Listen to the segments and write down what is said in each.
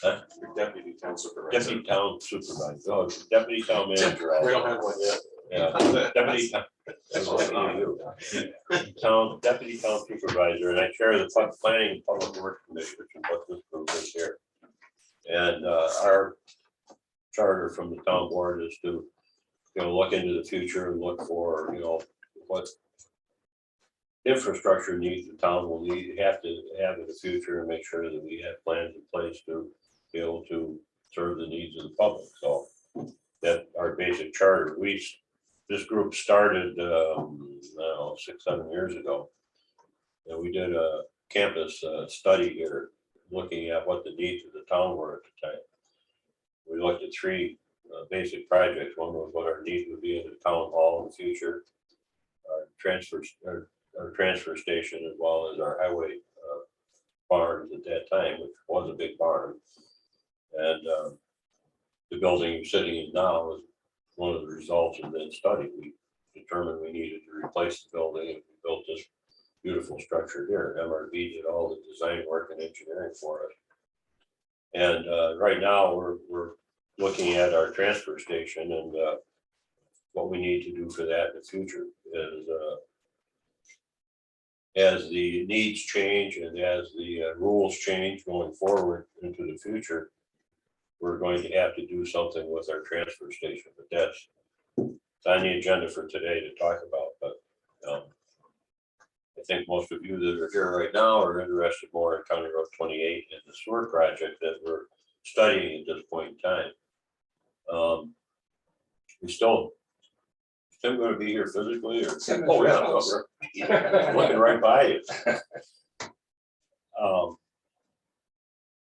Your deputy town supervisor. Deputy town supervisor, oh, deputy town manager. We don't have one yet. Yeah, deputy. Deputy town supervisor, and I chair the planning and public works commission, which is what this group is here. And our charter from the town board is to, look into the future and look for, what infrastructure needs the town will have to have in the future, and make sure that we have plans in place to be able to serve the needs of the public. So that our basic charter. This group started, 6-7 years ago, and we did a campus study here, looking at what the needs of the town were at the time. We looked at three basic projects. One was what our needs would be in the town hall in the future, our transfer station, as well as our highway barns at that time, which was a big barn. And the building you're sitting in now is one of the results of that study. We determined we needed to replace the building, and we built this beautiful structure here. MRV did all the design work and engineering for us. And right now we're looking at our transfer station, and what we need to do for that in the future is, as the needs change and as the rules change going forward into the future, we're going to have to do something with our transfer station. But that's on the agenda for today to talk about. But I think most of you that are here right now are interested more in County Road 28 and the sewer project that we're studying at this point in time. We still, Tim going to be here physically? Or? Oh yeah, I'm looking right by you.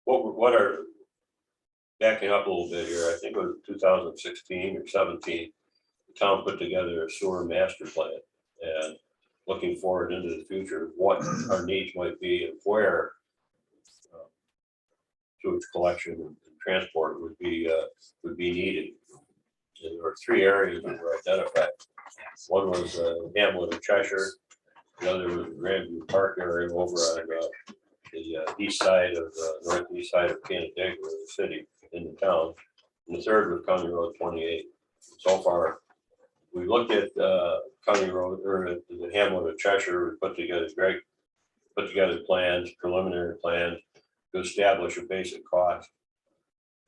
What are, backing up a little bit here, I think it was 2016 or 17, the town put together a sewer master plan, and looking forward into the future, what our needs might be and where sewage collection and transport would be needed. And there were three areas that were identified. One was Hamlet and Cheshire. The other was Grandview Park area over on the east side of northeast side of Canandaigua, the city in the town. And the third was County Road 28. So far, we looked at County Road, or the Hamlet of Cheshire. We put together plans, preliminary plans to establish a basic cost.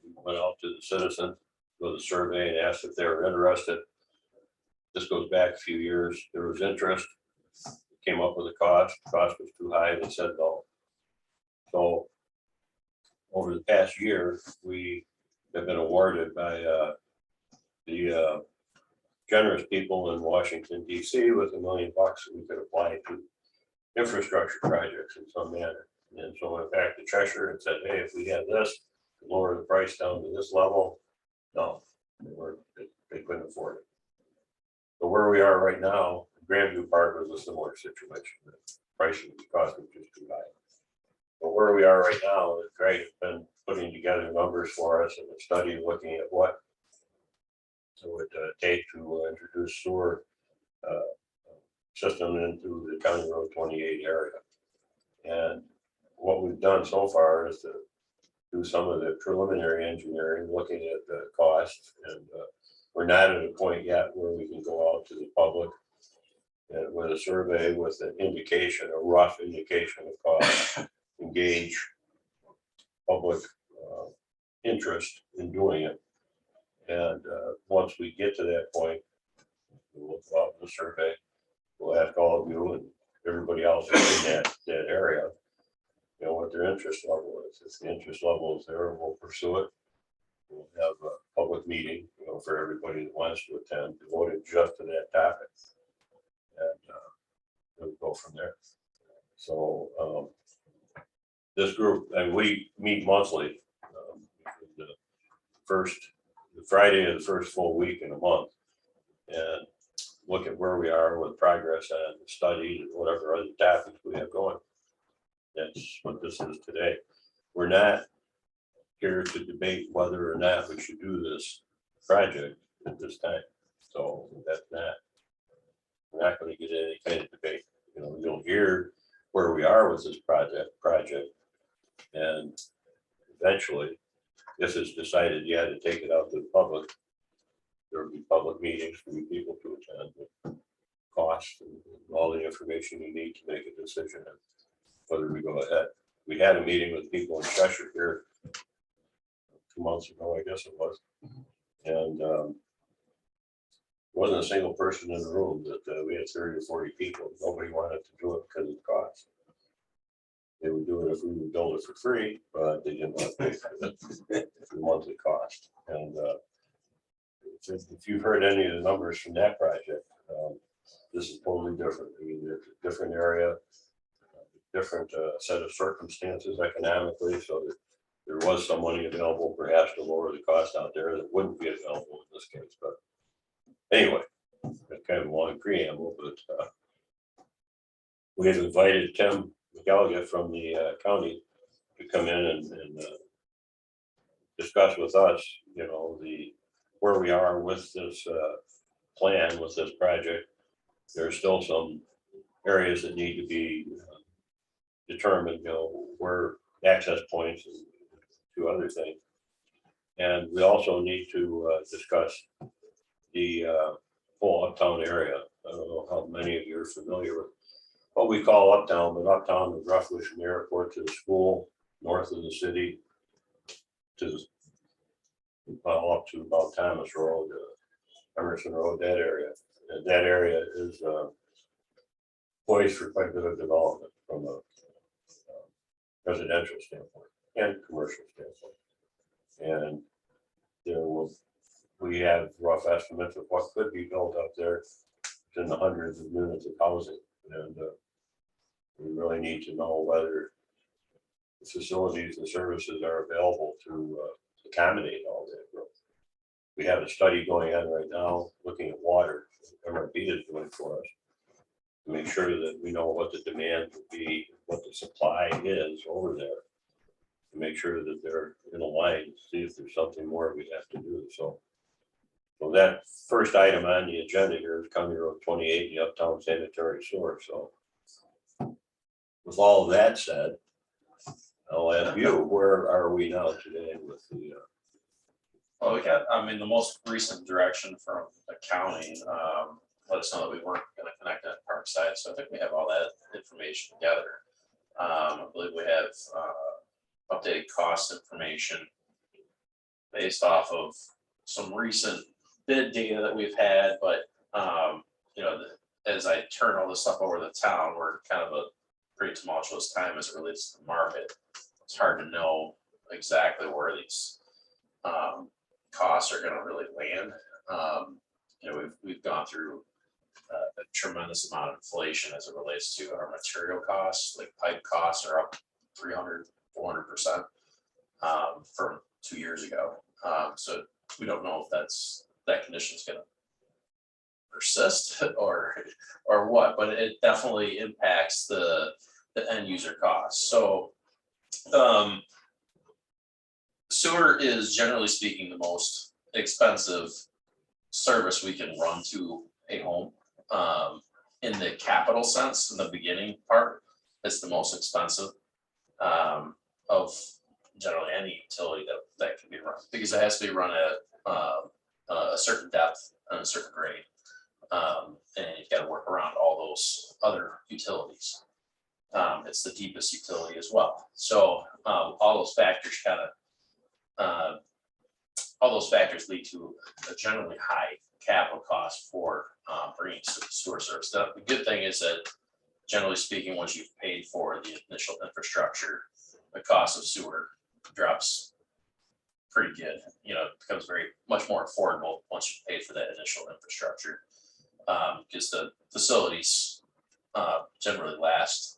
We went out to the citizens with a survey and asked if they were interested. This goes back a few years. There was interest. Came up with a cost. The cost was too high. They said no. So over the past year, we have been awarded by the generous people in Washington, D.C. with $1 million that we could apply to infrastructure projects in some manner. And so I went back to Cheshire and said, hey, if we had this, lower the price down to this level. No, they couldn't afford it. So where we are right now, Grandview Park was a similar situation. The pricing cost was just too high. But where we are right now is Greg has been putting together numbers for us in a study looking at what it would take to introduce sewer system into the County Road 28 area. And what we've done so far is to do some of the preliminary engineering, looking at the costs, and we're not at a point yet where we can go out to the public and with a survey with an indication, a rough indication of cost, engage public interest in doing it. And once we get to that point, we'll go out with a survey. We'll ask all of you and everybody else in that area, what their interest level is. If the interest level is there, we'll pursue it. We'll have a public meeting, for everybody that wants to attend, devoted just to that topic, and we'll go from there. So this group, and we meet monthly. The Friday of the first full week in a month, and look at where we are with progress on the study and whatever other topics we have going. That's what this is today. We're not here to debate whether or not we should do this project at this time. So that's not, we're not going to get any kind of debate. You'll hear where we are with this project, and eventually if it's decided you had to take it out to the public, there would be public meetings for you people to attend, with costs and all the information you need to make a decision on whether we go ahead. We had a meeting with people in Cheshire here 2 months ago, I guess it was. And wasn't a single person in the room that we had 30 or 40 people. Nobody wanted to do it because of the cost. They would do it if we would build it for free, but they didn't want to pay for the monthly cost. And if you've heard any of the numbers from that project, this is totally different. I mean, it's a different area, different set of circumstances economically, so that there was some money available perhaps to lower the cost out there that wouldn't be available in this case. But anyway, that's kind of a long preamble, but we have invited Tim McElligott from the county to come in and discuss with us, you know, where we are with this plan, with this project. There's still some areas that need to be determined, you know, where access points and two other things. And we also need to discuss the whole Uptown area. I don't know how many of you are familiar with what we call Uptown, but Uptown is roughly from the airport to the school, north of the city, to up to about Thomas Road, Emerson Road, that area. And that area is poised for quite a bit of development from a residential standpoint and commercial standpoint. And we have rough estimates of what could be built up there. It's in the hundreds of units of housing. And we really need to know whether the facilities and services are available to accommodate all that growth. We have a study going on right now looking at water, MRB is doing for us, to make sure that we know what the demand would be, what the supply is over there, to make sure that they're in a line, see if there's something more we have to do. So that first item on the agenda here is County Road 28, the Uptown Sanitary Sewer. So with all of that said, I'll ask you, where are we now today with the Well, we got, I mean, the most recent direction from the county, let us know that we weren't gonna connect at Parkside, so I think we have all that information together. I believe we have, updated cost information based off of some recent bid data that we've had, but, you know, as I turn all this stuff over to the town, we're kind of a pretty tumultuous time as it relates to the market. It's hard to know exactly where these, costs are gonna really land. You know, we've gone through a tremendous amount of inflation as it relates to our material costs, like pipe costs are up 300–400% from 2 years ago. So we don't know if that condition is gonna persist or what, but it definitely impacts the end user costs. So sewer is, generally speaking, the most expensive service we can run to a home. In the capital sense, in the beginning part, it's the most expensive of generally any utility that can be run, because it has to be run at a certain depth and a certain grade. And you've got to work around all those other utilities. It's the deepest utility as well. So all those factors lead to a generally high capital cost for bringing sewer service. The good thing is that, generally speaking, once you've paid for the initial infrastructure, the cost of sewer drops pretty good. You know, it becomes much more affordable once you pay for that initial infrastructure, because the facilities generally last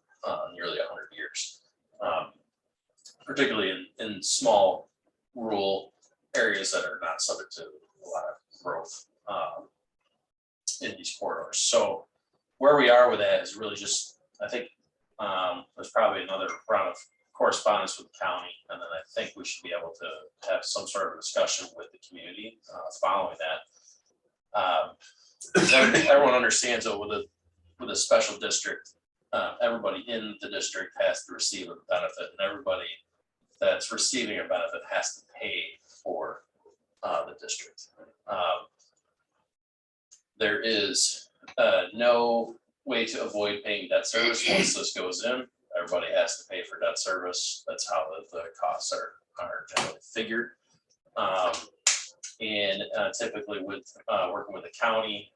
nearly 100 years, particularly in small rural areas that are not subject to a lot of growth in these corridors. So where we are with that is really just, I think there's probably another round of correspondence with the county, and then I think we should be able to have some sort of discussion with the community following that. Everyone understands that with a special district, everybody in the district has to receive a benefit, and everybody that's receiving a benefit has to pay for the district. There is no way to avoid paying debt service once this goes in. Everybody has to pay for debt service. That's how the costs are generally figured. And typically with working with the county,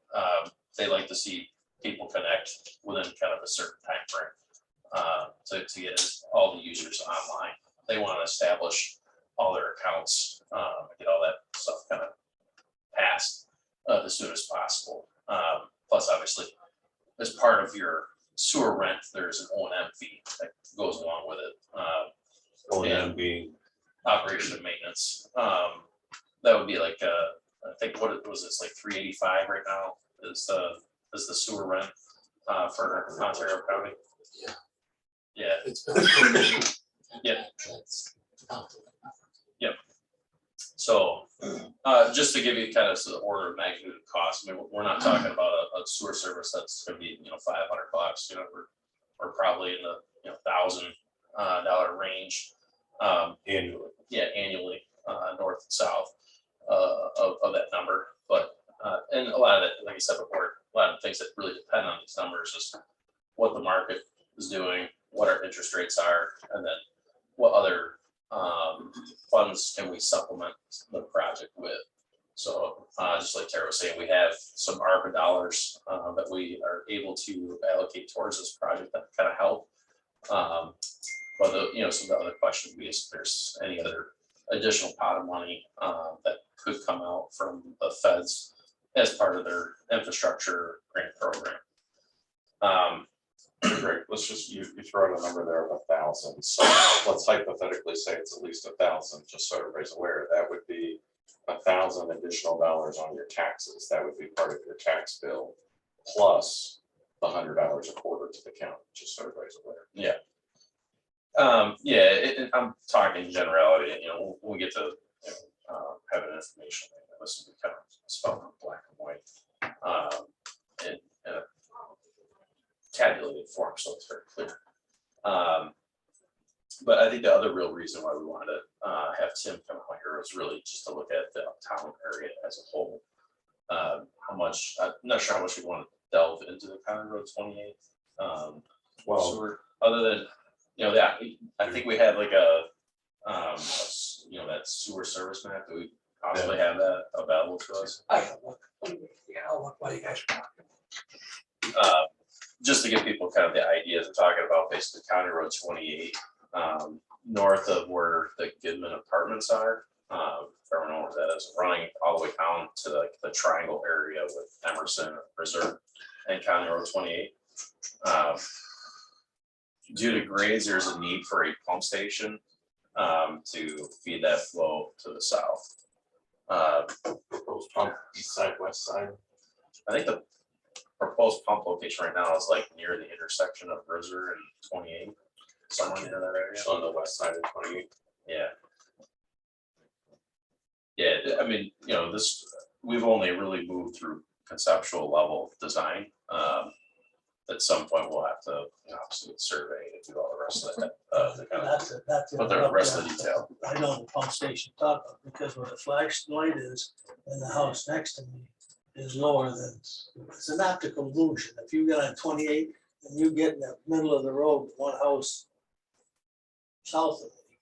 they like to see people connect within kind of a certain time frame to get all the users online. They want to establish all their accounts, get all that stuff kind of passed as soon as possible. Plus, obviously, as part of your sewer rent, there's an O&M fee that goes along with it. O&M being Operation and maintenance. That would be like I think what it was, it's like $385 right now is the sewer rent for Ontario County. Yeah. Yeah. It's been. Yeah. Yep. So just to give you kind of the order of magnitude of cost, I mean, we're not talking about a sewer service that's going to be $500. We're probably in the $1,000 range. annually. Yeah, annually, north and south of that number. But and a lot of it, like I said before, a lot of things that really depend on these numbers is what the market is doing, what our interest rates are, and then what other funds can we supplement the project with. So just like Tara was saying, we have some ARPA dollars that we are able to allocate towards this project that kind of help. But some of the other questions would be if there's any other additional pot of money that could come out from the feds as part of their infrastructure grant program. Great, let's just, you throw out a number there of 1,000, so let's hypothetically say it's at least 1,000, just so everybody's aware, that would be 1,000 additional dollars on your taxes, that would be part of your tax bill, plus the $100 a quarter to the county, just so everybody's aware. Yeah. I'm talking generality, when we get to having information, this will be kind of spelled in black and white, in a tabulated form, so it's very clear. But I think the other real reason why we wanted to have Tim come out here was really just to look at the Uptown area as a whole. How much, I'm not sure how much we want to delve into the County Road 28. Well, So other than, I think we had like that sewer service map. Do we possibly have that available to us? I can look. Yeah, I'll look while you guys are talking. Just to give people kind of the ideas, we're talking about basically County Road 28, north of where the Goodman apartments are. If everyone knows where that is, running all the way down to the triangle area with Emerson, Reserve, and County Road 28. Due to grades, there's a need for a pump station to feed that flow to the south. proposed pump, east side, west side. I think the proposed pump location right now is like near the intersection of Rizer and 28, somewhere near that area. On the west side of 28. Yeah. Yeah, I mean, we've only really moved through conceptual level design. At some point, we'll have to, obviously survey and do all the rest of that. To kind of put the rest of the detail. I know the pump station top of, because where the flashlight is and the house next to me is lower than, it's an optical illusion. If you get on 28 and you get in the middle of the road, one house south of me,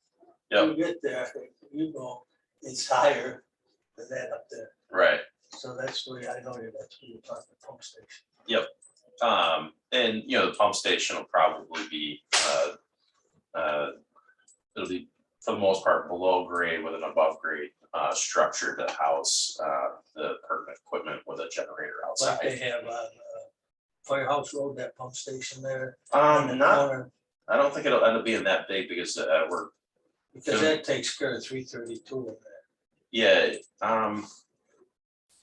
you get there, it's higher than that up there. Right. So that's where I know that's where you're talking the pump station. Yep. And the pump station will probably be it'll be for the most part below grade with an above grade structure to house the pertinent equipment with a generator outside. Like they have on Firehouse Road, that pump station there. I don't think it'll end up being that big because Because that takes care of 332 in there. Yeah,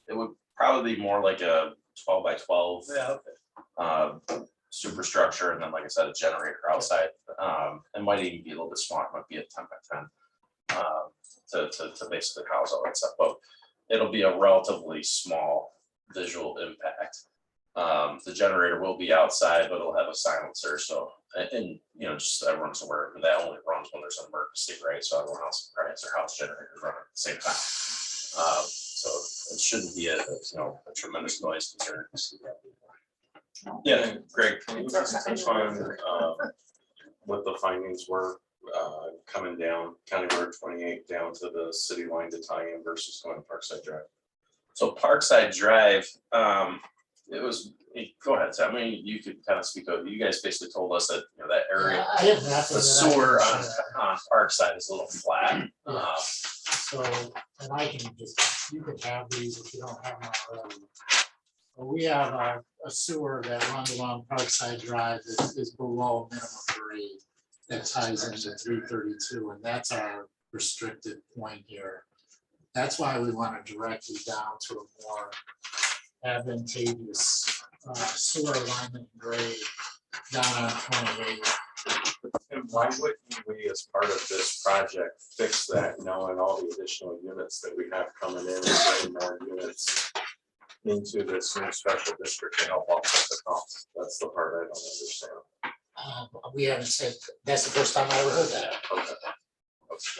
it would probably be more like a 12 by 12 superstructure, and then, like I said, a generator outside. It might even be a little bit smaller. It might be a 10 by 10 to basically house all that stuff. But it'll be a relatively small visual impact. The generator will be outside, but it'll have a silencer, so, and, you know, just everyone's aware, that only runs when there's an emergency, right? So everyone else, right, their house generators run at the same time. So it shouldn't be a tremendous noise concern. Yeah, Greg, can you just touch on what the findings were coming down County Road 28 down to the city line to tie in versus going Parkside Drive? So Parkside Drive, it was, go ahead, Sam. I mean, you could kind of speak of, you guys basically told us that, you know, that area, I have nothing. the that I sewer can on share. Parkside is a little flat. Yeah. So, and I can just, you can have these if you don't have them already. But we have a sewer that runs along Parkside Drive that is below minimum grade that ties into 332, and that's our restricted point here. That's why we want to direct you down to a more advantageous sewer alignment grade down on 28. And why wouldn't we, as part of this project, fix that knowing all the additional units that we have coming in and bring more units into this new special district to help offset the cost? That's the part I don't understand. We haven't said, that's the first time I ever heard that. Okay.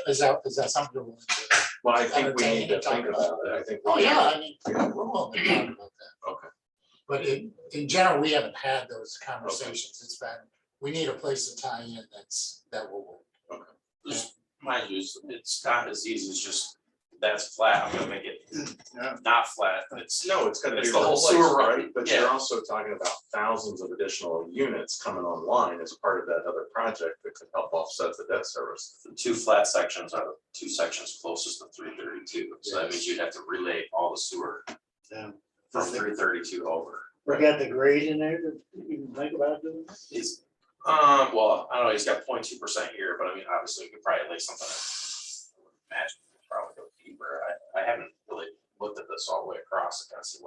Is that something you're willing to do? Well, I think we need to think about it. I think. we Oh, need yeah, to- I mean, we're willing to talk about that. Okay. But in general, we haven't had those conversations. It's been, we need a place to tie in that will work. Just mind you, it's not as easy as just, that's flat, I'm gonna make it not flat, it's. No, it's gonna be It's the the whole whole sewer, sewer run. right? But Yeah. you're also talking about thousands of additional units coming online as part of that other project that could help offset the debt service. The two flat sections are the two sections closest to 332, so that means you'd have to relay all the sewer Yeah. from 332 over. We got the grade in there to even think about doing. He's, well, I don't know, he's got 0.2% here, but I mean, obviously, we could probably lay something. I would imagine we'd probably go deeper. I haven't really looked at this all the way across to kind of see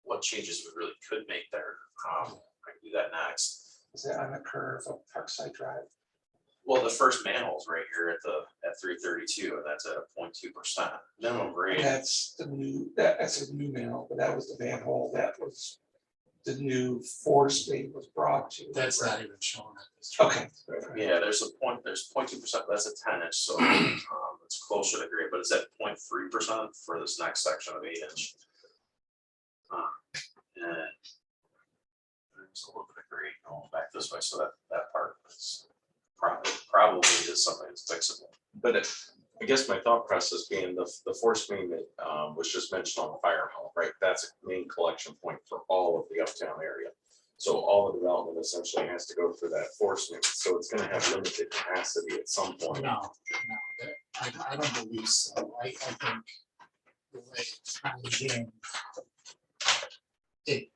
what changes we really could make there. I can do that next. Is that on the curve of Parkside Drive? Well, the first manhole's right here at 332, and that's at a 0.2% minimum grade. That's the new, that's a new manhole, but that was the manhole that was the new force main was brought to. That's not even shown at this. Okay. Yeah, there's 0.2%, that's a 10-inch, so it's closer to grade, but it's at 0.3% for this next section of 8-inch. And there's a little bit of grade going back this way, so that part is probably is something that's fixable. But I guess my thought process being the force main that was just mentioned on the fire hall, right? That's a main collection point for all of the Uptown area. So all the development essentially has to go through that force main. So it's gonna have limited capacity at some point. No, I don't believe so. I think the way it's ties in, it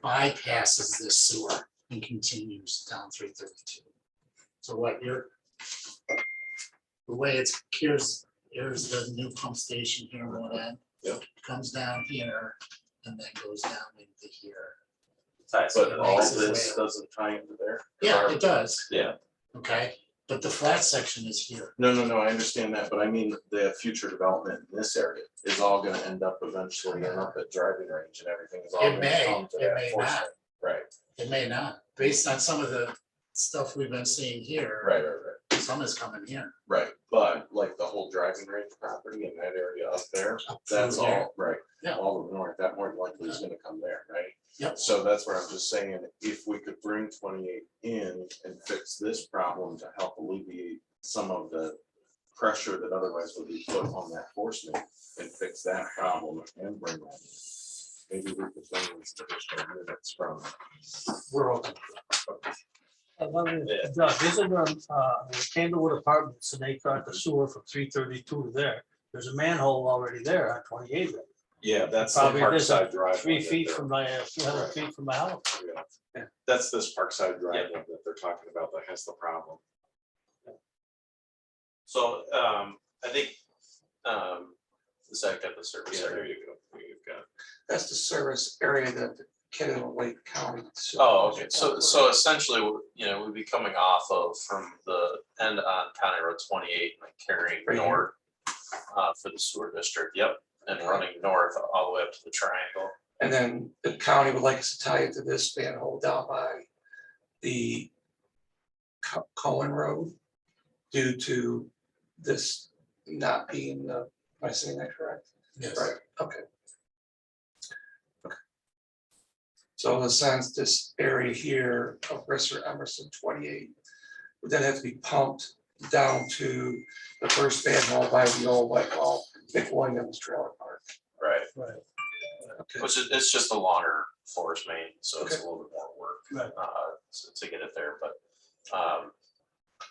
bypasses this sewer and continues down 332. So what the way it's, here's the new pump station here on one end. Yep. Comes down here and then goes down into here. But all Makes of it this way- doesn't tie into there. Yeah, it does. Yeah. Okay, but the flat section is here. No, I understand that, but I mean, the future development in this area is all gonna end up eventually up at driving range and everything is all It gonna may, come to it that may force not. main. Right, It may not, based on some of the stuff we've been seeing here. right. Some is coming here. Right, but like the whole driving range property in that area up there, Up through that's there. all, right? Yeah. All of the north, that more than likely is gonna come there, right? Yep. So that's what I'm just saying, if we could bring 28 in and fix this problem to help alleviate some of the pressure that otherwise would be put on that force main and fix that problem and bring that in. Maybe we could bring these additional units from. We're open. Doug, isn't Candlewood Apartments, and they got the sewer from 332 to there. There's a manhole already there on 28. Yeah, that's the Probably this is Parkside Drive. 3 one that feet they're- from my, 200 feet from my house. Yeah. That's this Parkside Drive one that they're talking about that has the problem. So I think the second got the service Yeah, there area. you go. You've got. That's the service area that the Kennewick Lake County. Oh, okay, so essentially, you know, we'd be coming off of from the end on County Road 28 and carrying Right here. north for the sewer district, yep, and running north all the way up to the triangle. And then the county would like us to tie into this manhole down by the Cullen Road due to this not being, am I saying that correct? Yes. Right, okay. Okay. So in a sense, this area here of Emerson 28 would then have to be pumped down to the first manhole by the old, like, all Nick Williams trailer park. Right, Right. Okay. which is, it's just a longer forest main, so it's a Okay. little bit more work. Right. To get it there, but,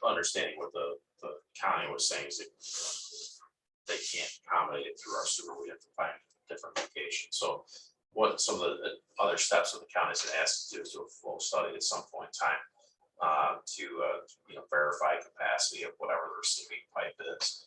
understanding what the county was saying is that they can't accommodate it through our sewer, we have to find a different location, so what some of the other steps that the county's gonna ask us to do is do a full study at some point in time, to, verify capacity of whatever the receiving pipe is.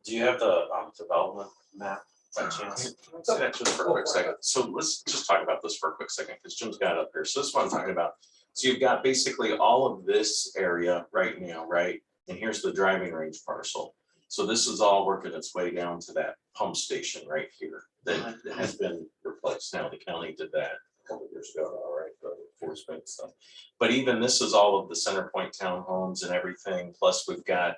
Do you have the, development map by chance? Let's do that just for a quick second. So let's just talk about this for a quick second, because Jim's got it up here. So this is what I'm talking about. So you've got basically all of this area right now, right? And here's the driving range parcel. So this is all working its way down to that pump station right here that has been replaced. Now, the county did that a couple of years ago, all right, the force main stuff. But even this is all of the Center Point townhomes and everything, plus we've got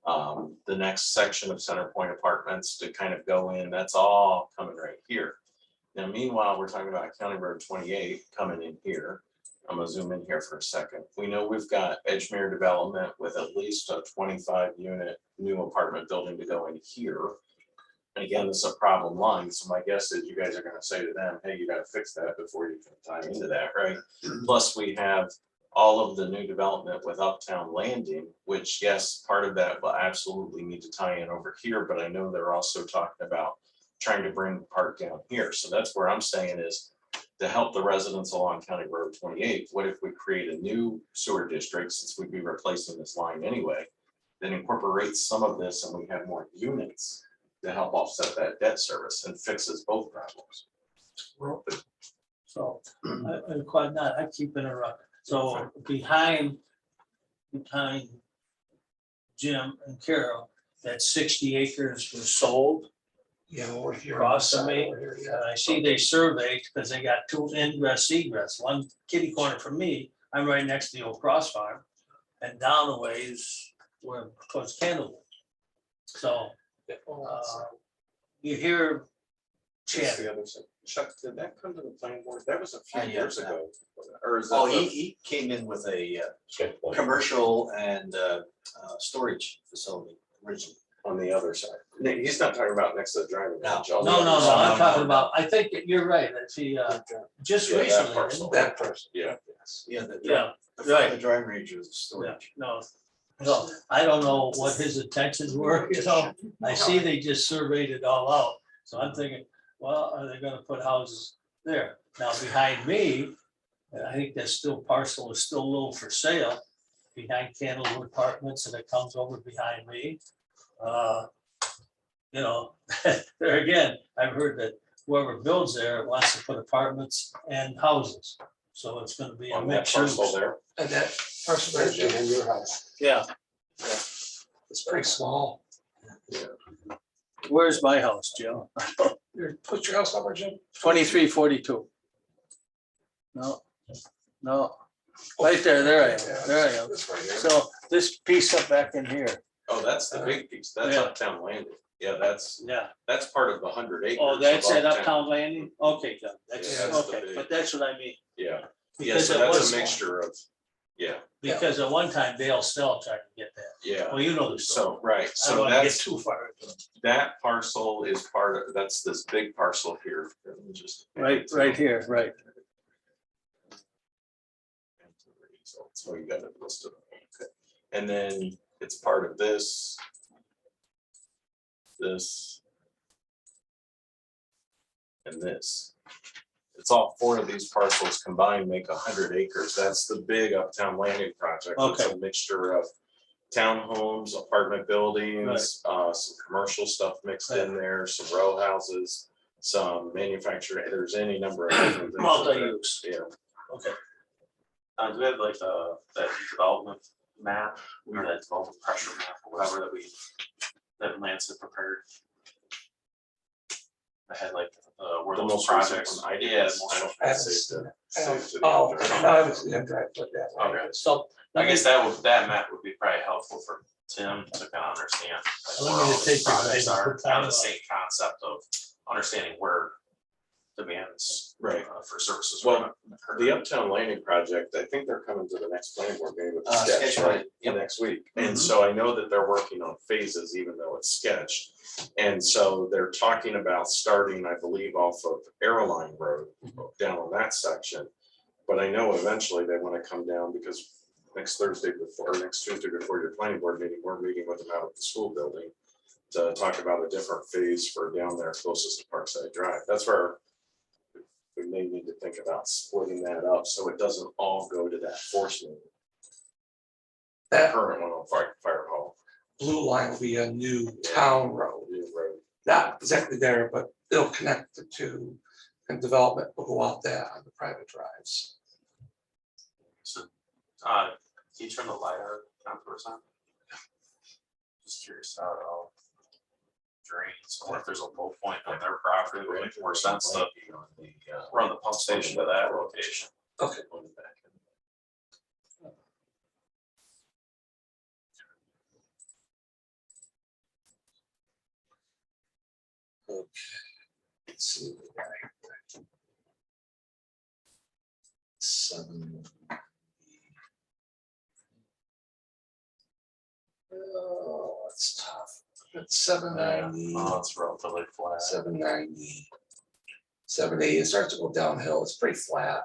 the next section of Center Point apartments to kind of go in, that's all coming right here. Now, meanwhile, we're talking about County Road 28 coming in here. I'm gonna zoom in here for a second. We know we've got Edgemere development with at least a 25 unit new apartment building to go in here. And again, this is a problem line, so my guess is you guys are gonna say to them, hey, you gotta fix that before you can tie into that, right? Plus, we have all of the new development with Uptown Landing, which, yes, part of that will absolutely need to tie in over here, but I know they're also talking about trying to bring the park down here. So that's where I'm saying is to help the residents along County Road 28, what if we create a new sewer district, since we'd be replacing this line anyway, that incorporates some of this and we have more units to help offset that debt service and fixes both problems. So, I'm quite not, I keep interrupting. So behind Jim and Carol, that 60 acres was sold. Yeah, we're here. Across from me, Over here, yeah. And I see they surveyed because they got two ingress egress, one kitty corner for me. I'm right next to the old cross farm. And down the ways where towards Candlewood. So you hear That's chatter. the other side. Chuck, did that come to the planning board? That was a few Yeah, years yeah. ago. Or is that? Oh, the- he came in with a Check point. commercial and storage facility originally. On the other side. No, he's not talking about next to the driving No. range. on the No, other I'm side. talking about, I think that you're right, that she, just Yeah, that recently. parcel. didn't That person. Yeah. Yeah, the Yeah, the front of the right. driving range was Yeah, storage. no, no, I don't know what his intentions were, I see they just surveyed it all out, so I'm thinking, well, are they gonna put houses there? Now, behind me, and I think that still parcel is still a little for sale, behind Candlewood Apartments, and it comes over behind me. There again, I've heard that whoever builds there wants to put apartments and houses, so it's gonna be a On that mixed parcel use. there. And that person right there, your house, Yeah, it's pretty small. where's my house, Joe? Put your house number, Jim. 2342. No, right there I am, there I am. This right here. So this piece up back in here, Oh, that's the big piece. That's Yeah. Uptown Landing. Yeah, that's yeah. part of the 100 acres. Oh, that's of at Uptown Landing? Okay, good. Yeah, That's, that's the okay, big- but that's what I mean. Yeah, yeah, Because so it that's was, a mixture of, yeah, because at one time Dale Stell tried to get that. yeah. Well, you know the story. So, right, I don't so want to get that's, too far into it. that parcel is part of, that's this big parcel here. Let me just- Right here, right. So you got it listed. Okay. And then it's part of this. This. And this. It's all four of these parcels combined make 100 acres. That's the big Uptown Landing project. It's a mixture of townhomes, apartment buildings, some commercial stuff mixed in there, some row houses, some manufacturing. There's any number of different things. Multi-use. Yeah. Okay. Do we have like that development map, or that development pressure map, or whatever that Lance had prepared? I had like, where The those most recent projects. one I did Yeah, was- the most- I I haven't saved seen it. it. Saved to the Oh, drive. no, I haven't seen them drive, but that way. Okay. So. I guess that map would be probably helpful for Tim to kind of understand. like, Let where me all just these take your projects guys' are, quick kind of timeline. the same concept of understanding where demands. Right. For services. Well, are occurring. The Uptown Landing project, I think they're coming to the next planning board meeting with the Sketch, sketch, right, right, yep. next week. Mhm. And so I know that they're working on phases, even though it's sketched. And so they're talking about starting, I believe, off of Airline Road, down on that section. But I know eventually they want to come down because next Tuesday before your planning board meeting, we're meeting with them out at the school building to talk about a different phase for down there closest to Parkside Drive. That's where we may need to think about splitting that up so it doesn't all go to that force main. The That current one on Fire Hall. blue line will be a new town road, New road. not exactly there, but it'll connect the two. And development will go out there on the private drives. So, can you turn the LiDAR down to percent? Just curious how it all drains, or if there's a low point on their property, it would make more sense to run the pump station to that location. Okay. Let's see. what we got here. 7. Oh, that's tough. It's 790. Oh, it's relatively flat. 790. 780, it starts to go downhill, it's pretty flat.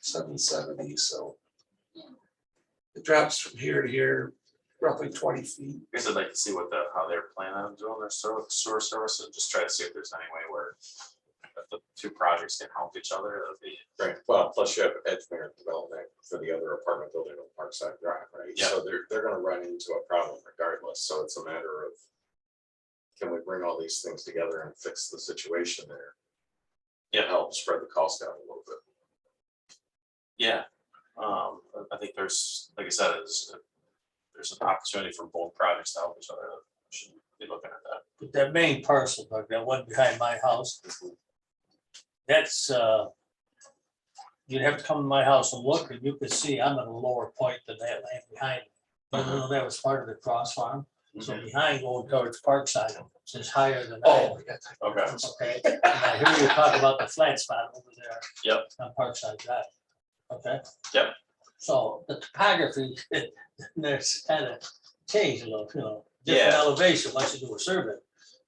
770, so. It drops from here to here, roughly 20 feet. I guess I'd like to see how they're planning on doing their sewer service and just try to see if there's any way where if the two projects can help each other, that'd be. Right, well, plus you have Edgemere development for the other apartment building on Parkside Drive, right? Yeah. So they're gonna run into a problem regardless, so it's a matter of can we bring all these things together and fix the situation there? Yeah. Help spread the cost out a little bit. Yeah, I think there's, like I said, there's an opportunity for both projects to help each other. We should be looking at that. But that main parcel, Doug, that one behind my house, that's, you'd have to come to my house and look, and you could see I'm at a lower point than that land behind me. But I know that was part of the cross farm, so behind going towards Parkside, it's higher than that. Oh, yeah. Okay. Okay, and I hear you talk about the flat spot over there. Yep. On Parkside Drive. Okay. Yep. So the topography, there's kind of changed a little, different Yeah. elevation, once you do a survey,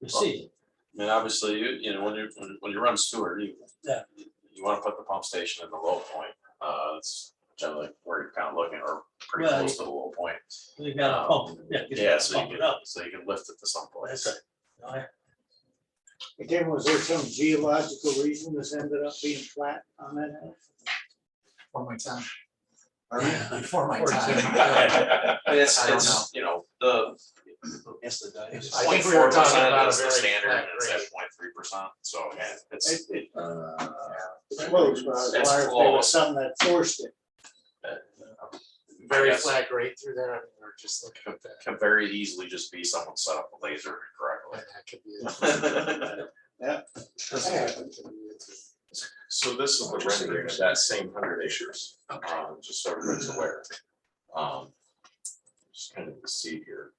you see. I mean, obviously, you know, when you run sewer, you want to put the pump station in the low point. It's generally where you're kind of looking, or pretty Well, close to the low point. You gotta pump, you Yeah, gotta so pump you it can, up. so you can lift it to some place. That's right. Again, was there some geological reason this ended up being flat on that house? For my time. Yeah. Before my Before time. It's, you know, the Yes, the day. I think we were talking about a is the very standard, flat and it's at grade. 0.3%, so yeah, it's. It's close, but I was It's wondering if there close. was something that forced it. Very Yes. flat grade through there, or just looking at that. Can very easily just be someone set up a laser incorrectly. That could be it. Doesn't happen to me. So this is the rendering of that same 100 acres, just so everybody's aware. Just kind of to see here.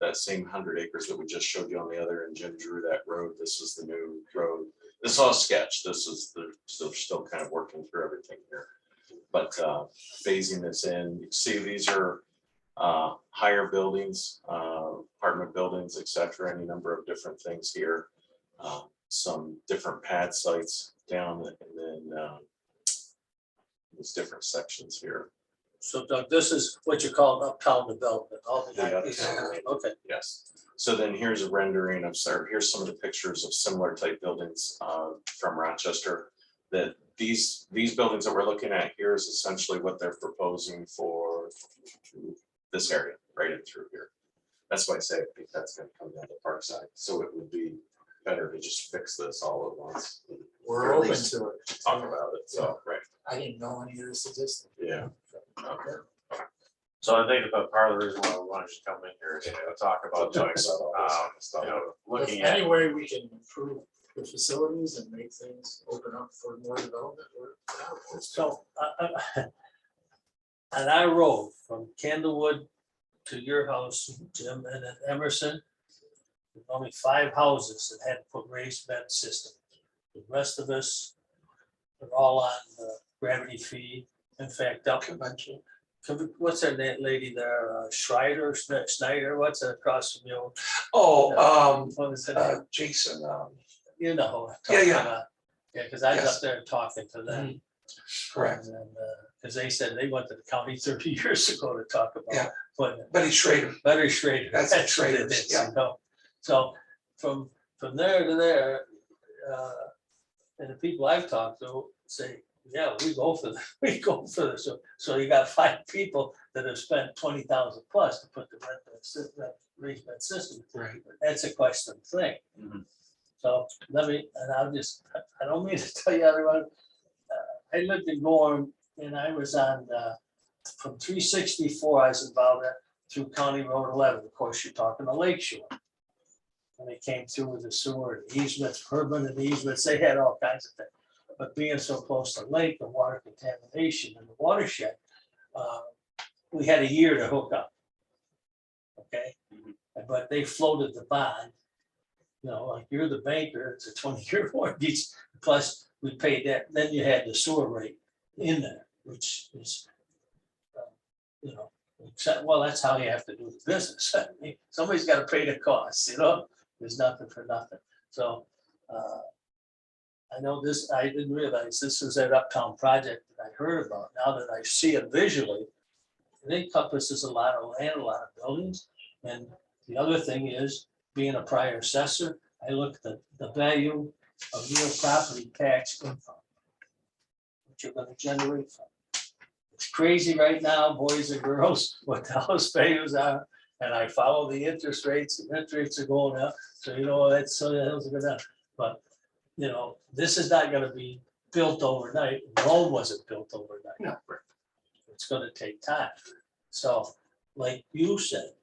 That same 100 acres that we just showed you on the other, and Jim drew that road, this is the new road. This is all sketch, this is so they're still kind of working through everything here. But phasing this in, you see these are higher buildings, apartment buildings, et cetera, any number of different things here. Some different pad sites down, and then there's different sections here. So Doug, this is what you call uptown development, all the. Yeah. Okay, Yes, so then here's a rendering of, here's some of the pictures of similar type buildings from Rochester. That these buildings that we're looking at here is essentially what they're proposing for this area, right in through here. That's why I say I think that's gonna come down to Parkside, so it would be better to just fix this all at once. We're Or at open least to it. Talk about it, so, right, I didn't know any of this existed. yeah. Okay. So I think that part of the reason why we wanted to come in here is to talk about choice, looking at. Any way we can improve the facilities and make things open up for more development, we're down for it. So, on our road from Candlewood to your house, Jim, and then Emerson, there's only 5 houses that had to put raised bed system. The rest of us are all on the gravity feed. In fact, Convention. what's that lady there, Schreider, Snyder, what's that across from you? Oh, What is it? Jason, You know. who I'm yeah, talking yeah. about. Yeah, because I was Yes. up there talking to them. correct. Because they said they went to the county 30 years ago to talk Yeah. about putting it. Betty Schrader. Better Schrader. That's what it Schrader's, is, yeah. you know. So from there to there, and the people I've talked to say, yeah, we go for this. So you got 5 people that have spent 20,000 plus to put the raised bed system. Right. That's a question thing. Mhm. So I don't mean to tell you everyone, I lived in Gorham and I was on, from 364, I was involved in through County Road 11. Of course, you're talking the Lake Shore. And they came through with the sewer easements, permanent easements, they had all kinds of things. But being so close to the lake, the water contamination in the watershed, we had a year to hook up. Okay, but they floated the bond. You know, like you're the banker, it's a 20-year mortgage, plus we paid that, then you had the sewer rate in there, which is, you know, well, that's how you have to do the business. I mean, somebody's got to pay the costs, you know, there's nothing for nothing. So I know this, I didn't realize this was that Uptown project that I heard about. Now that I see it visually, it encompasses a lot of land, a lot of buildings. And the other thing is, being a prior assessor, I look at the value of your property tax income, what you're gonna generate from. It's crazy right now, boys and girls, what the house values are, and I follow the interest rates, the interest rates are going up, so you know, that's, so the hills are going down. But, you know, this is not gonna be built overnight, Rome wasn't built overnight. No. It's gonna take time. So, like you said,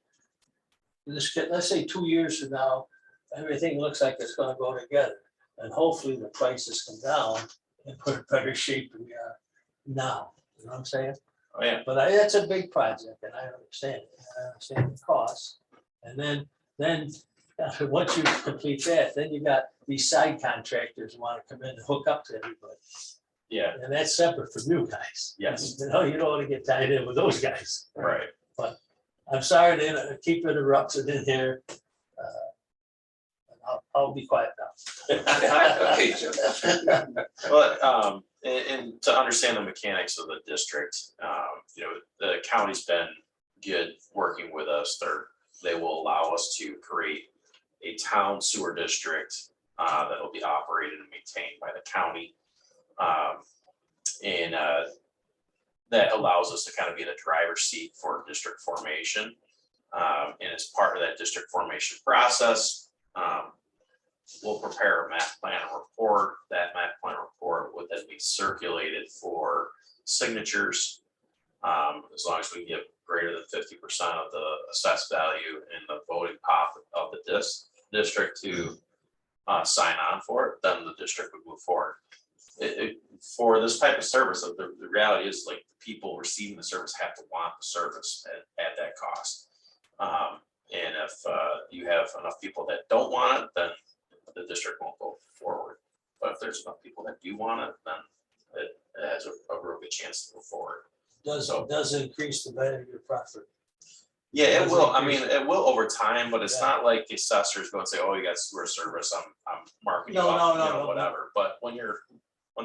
let's say 2 years from now, everything looks like it's gonna go together. And hopefully the prices come down and put in better shape than we are now, you know what I'm saying? Oh, yeah. But that's a big project and I understand it. I understand the costs. And then once you complete that, then you got these side contractors who wanna come in and hook up to everybody. Yeah, And that's separate from you guys. Yes. You know, you don't wanna get tied in with those guys. right. I'm sorry to keep interrupting in here. I'll be quiet now. Okay, Jim. But, and to understand the mechanics of the district, you know, the county's been good working with us. They will allow us to create a town sewer district that will be operated and maintained by the county. And that allows us to kind of be in the driver's seat for district formation. And as part of that district formation process, we'll prepare a map plan report. That map plan report would then be circulated for signatures. As long as we get greater than 50% of the assessed value in the voting pop of the district to sign on for it, then the district would move forward. For this type of service, the reality is like the people receiving the service have to want the service at that cost. And if you have enough people that don't want it, then the district won't go forward. But if there's enough people that do want it, then it has a real good chance to move forward. Does increase the value of your property. Yeah, it Does will. I increase mean, it will over time, but it's Yeah. not like the assessors go and say, "Oh, you got sewer service. I'm marking you No, up, no, you know, no. whatever." But when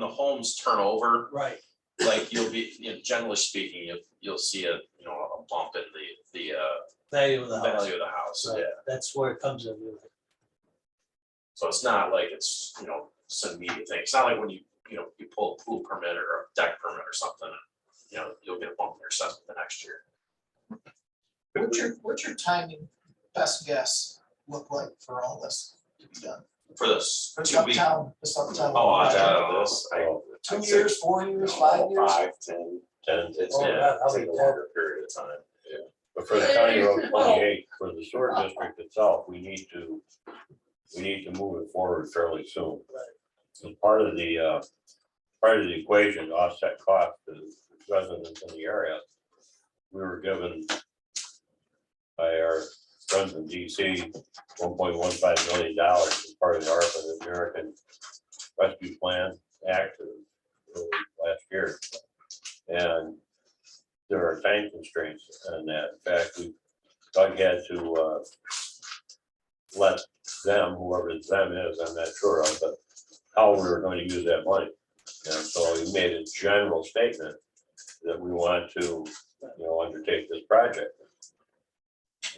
the homes turn over, Right. like you'll be, you know, generally speaking, you'll see a bump in the Value of the house. value of the house. Right. Yeah. That's where it comes in. Really. So it's not like it's, some immediate thing. It's not like when you pull a pool permit or a deck permit or something, you'll get a bump in your assessment the next year. What's your timing, best guess, look like for all this to be done? For this For 2 week. this Uptown. Oh, on project? top of this, Two years, 4 years, 5 years? 5, 10. And it's, Oh, yeah, God, I'll Take be a dead. longer period of time. But for the County Road 28, for the sewer district itself, we need to move it forward fairly soon. So part of the equation to offset cost to residents in the area, we were given by our friends in DC, $1.15 million as part of the ARPA, the American Rescue Plan Act of last year. And there are time constraints on that. In fact, Doug had to let them, whoever them is, I'm not sure of, but how we were going to use that money. And so he made a general statement that we want to, undertake this project.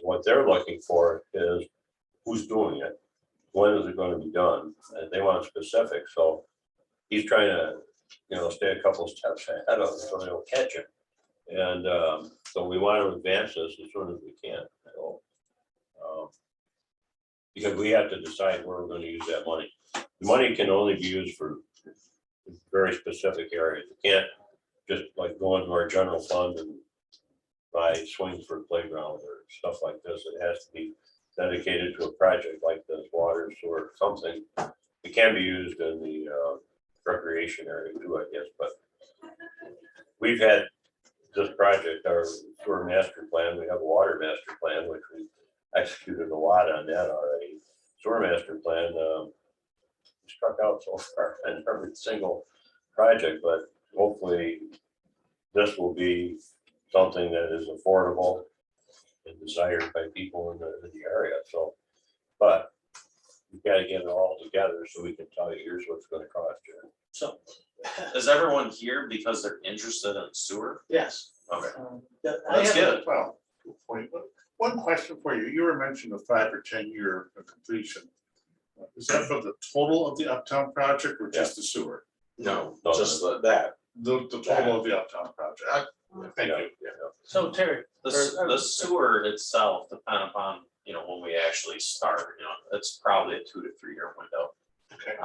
What they're looking for is who's doing it, when is it going to be done, and they want specifics. So he's trying to, stay a couple steps ahead of them so they don't catch it. And so we want to advance this as soon as we can. Because we have to decide where we're going to use that money. The money can only be used for very specific areas. You can't just like go into our general fund and buy swings for playground or stuff like this. It has to be dedicated to a project like this, water, sewer, something. It can be used in the recreation area too, I guess, but we've had this project, our sewer master plan, we have a water master plan, which we executed a lot on that already. Sewer master plan struck out so far on every single project, but hopefully this will be something that is affordable and desired by people in the area. So, but we've got to get it all together so we can tell you here's what's going to cost you. So is everyone here because they're interested in sewer? Yes. Okay, I that's have, good. Well, one question for you. You were mentioning a 5 or 10 year completion. Is that for the total of the Uptown project or just the sewer? No, No, just that. The total of the Uptown project. Thank you. so Terry, The sewer itself, depending upon, when we actually start, it's probably a 2 to 3 year window. Okay.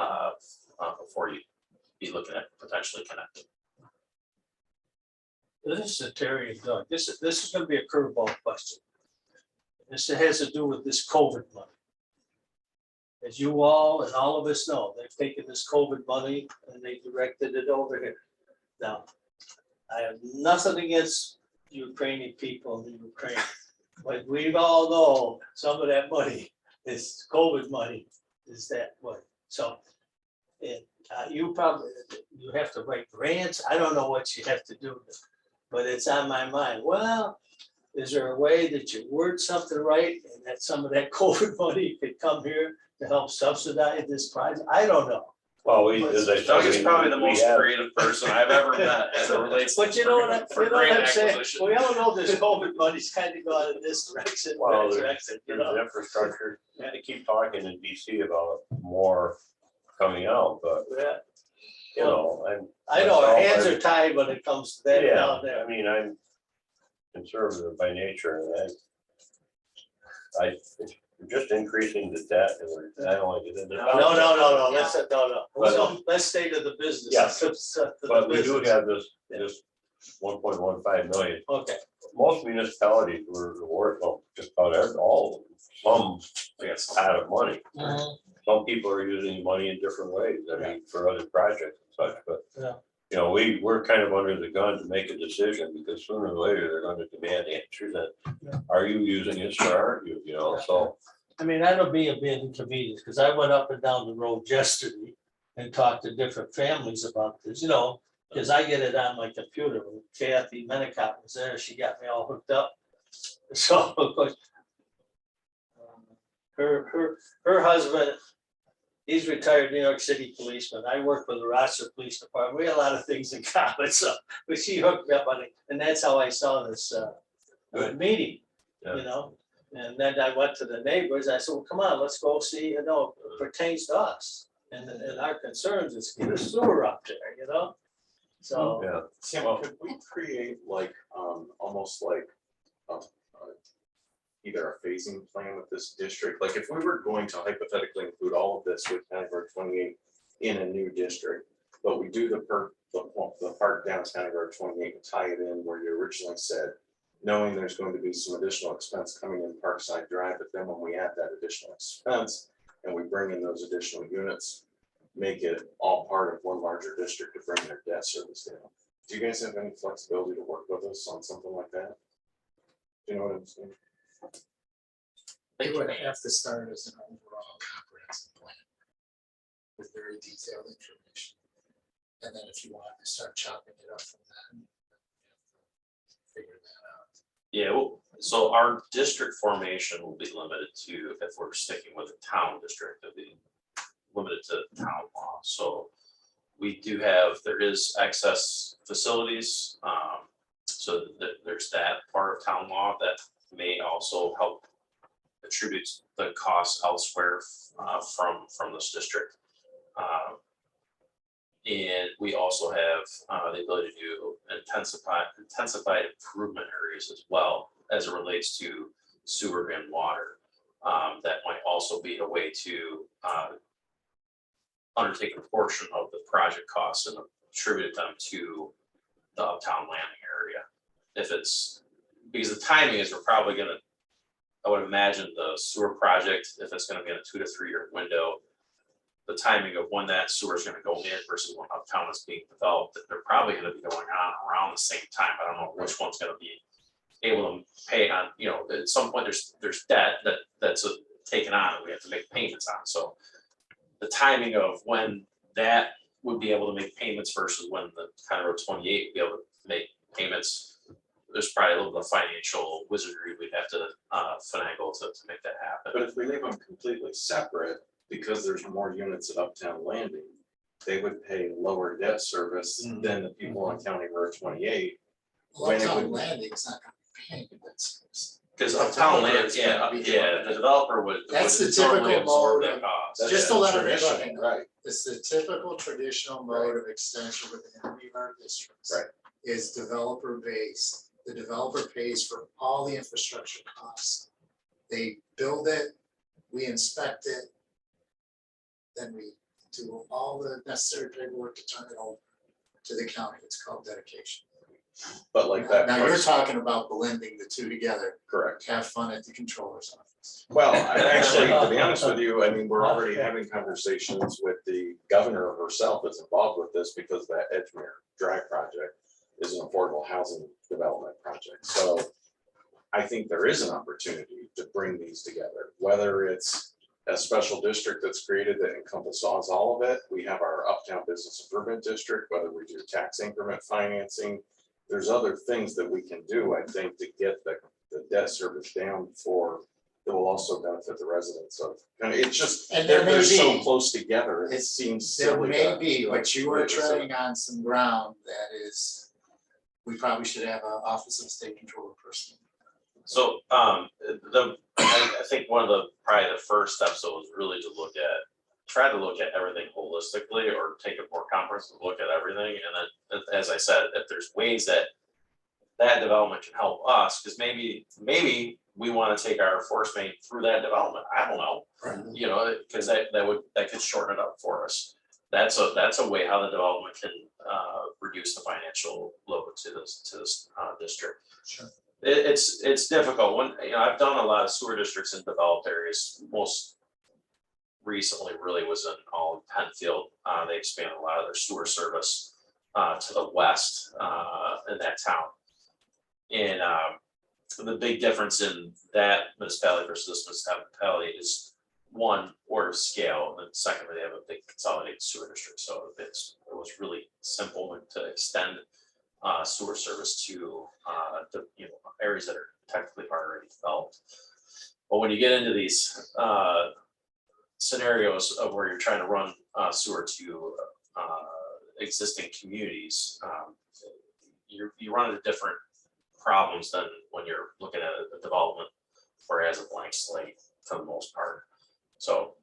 Before you be looking at potentially connecting. This is a Terry and Doug. This is gonna be a curveball question. This has to do with this COVID money. As you all and all of us know, they've taken this COVID money and they directed it over here. Now, I have nothing against Ukrainian people in the Ukraine, but we all know some of that money is COVID money, is that way. So, and you have to write grants. I don't know what you have to do, but it's on my mind. Well, is there a way that you word something right and that some of that COVID money could come here to help subsidize this project? I don't know. Well, as I Doug is said, probably the we most have- creative person I've ever met as it relates. But you know what for you know what grant I'm saying? acquisition. We all know this COVID money's kind of gone in this direction, Well, that there's direction, you know? infrastructure. They keep talking in DC about more coming out, but Yeah, I I know, our hands are tied when it comes to that Yeah, down there. I mean, I'm conservative by nature, and we're just increasing the debt, and I don't want to get into. No, let's stay to the business. Yeah. To the But we do business. have this 1.15 million. Okay, Most municipalities were awarded, well, just about all of them, some pot of money. Mhm. Some people are using money in different ways, I mean, for other projects and such, but. Yeah. We're kind of under the gun to make a decision, because sooner or later, they're going to demand answers that, are you using this or aren't you, so. I mean, that'll be a bit inconvenient, because I went up and down the road yesterday and talked to different families about this, because I get it on my computer. When Kathy Mennicott was there, she got me all hooked up. So, of course, her husband, he's retired New York City policeman. I work for the Rochester Police Department. We had a lot of things in common, so, but she hooked me up on it, and that's how I saw this Good. meeting, Yeah. And then I went to the neighbors. I said, well, come on, let's go see, it pertains to us. And our concerns is get a sewer up there, So, Yeah, Sam, could we create almost like either a phasing plan with this district? Like if we were going to hypothetically include all of this with County Road 28 in a new district, but we do the part down County Road 28 and tie it in where you originally said knowing there's going to be some additional expense coming in Parkside Drive, but then when we add that additional expense and we bring in those additional units, make it all part of one larger district to bring their debt service down. Do you guys have any flexibility to work with us on something like that? Do you know what I'm saying? They would have to start as an overall comprehensive plan with very detailed information. And then if you want to start chopping it up from that, you have to figure that out. Yeah, well, so our district formation will be limited to, if we're sticking with the town district, it'll be limited to town law. So we do have, there is excess facilities. So there's that part of town law that may also help attribute the costs elsewhere from this district. And we also have the ability to do intensified improvement areas as well as it relates to sewer and water. That might also be a way to undertake a portion of the project costs and attribute them to the Uptown landing area. If it's, because the timing is, we're probably gonna, I would imagine the sewer project, if it's gonna be in a 2 to 3 year window, the timing of when that sewer is gonna go in versus when Uptown is being developed, they're probably gonna be going on around the same time. I don't know which one's gonna be able to pay on, you know, at some point there's debt that's taken on and we have to make payments on. So the timing of when that would be able to make payments versus when the County Road 28 would be able to make payments, there's probably a little bit of financial wizardry we'd have to finagle to make that happen. But if we leave them completely separate, because there's more units at Uptown Landing, they would pay lower debt service than the people on County Road 28. Well, When it Uptown would- Landing is not gonna be paying for that service. Because Uptown land, Developer's yeah, gonna be doing yeah, that. the developer would That's the normally typical absorb mode that of- cost. That's Just to let everybody traditional, know. right? It's the typical traditional mode of extension within any of our districts. Right. Is developer based. The developer pays for all the infrastructure costs. They build it, we inspect it. Then we do all the necessary paperwork to turn it over to the county. It's called dedication. But like that. Now, you're price- talking about blending the two together. Correct. Have fun at the controller's office. Well, actually, to be honest with you, I mean, we're already having conversations with the governor herself that's involved with this because that Edgemere Drive project is an affordable housing development project. So I think there is an opportunity to bring these together, whether it's a special district that's created that encompasses all of it. We have our Uptown Business Improvement District, whether we do tax increment financing. There's other things that we can do, I think, to get the debt service down for, that will also benefit the residents of, and it's just, And there may they're so be. close together, it It- seems There silly. may to- be, but you are really silly. treading on some ground that is, we probably should have an Office of State Controller person. So, I think one of probably the first steps though was really to try to look at everything holistically or take a more comprehensive look at everything. And then, as I said, if there's ways that development can help us, because maybe we want to take our force main through that development. I don't know, you know, because that could shorten it up for us. That's a way how the development can reduce the financial load to this district. Sure. It's difficult when, you know, I've done a lot of sewer districts in developed areas. Most recently really was in Penfield. They expanded a lot of their sewer service to the west in that town. And the big difference in that municipality versus this municipality is one, order of scale, and then secondly, they have a big consolidated sewer district. So it was really simple to extend sewer service to you know, areas that are technically already developed. But when you get into these scenarios of where you're trying to run sewer to existing communities, you run into different problems than when you're looking at a development where it has a blank slate for the most part. So,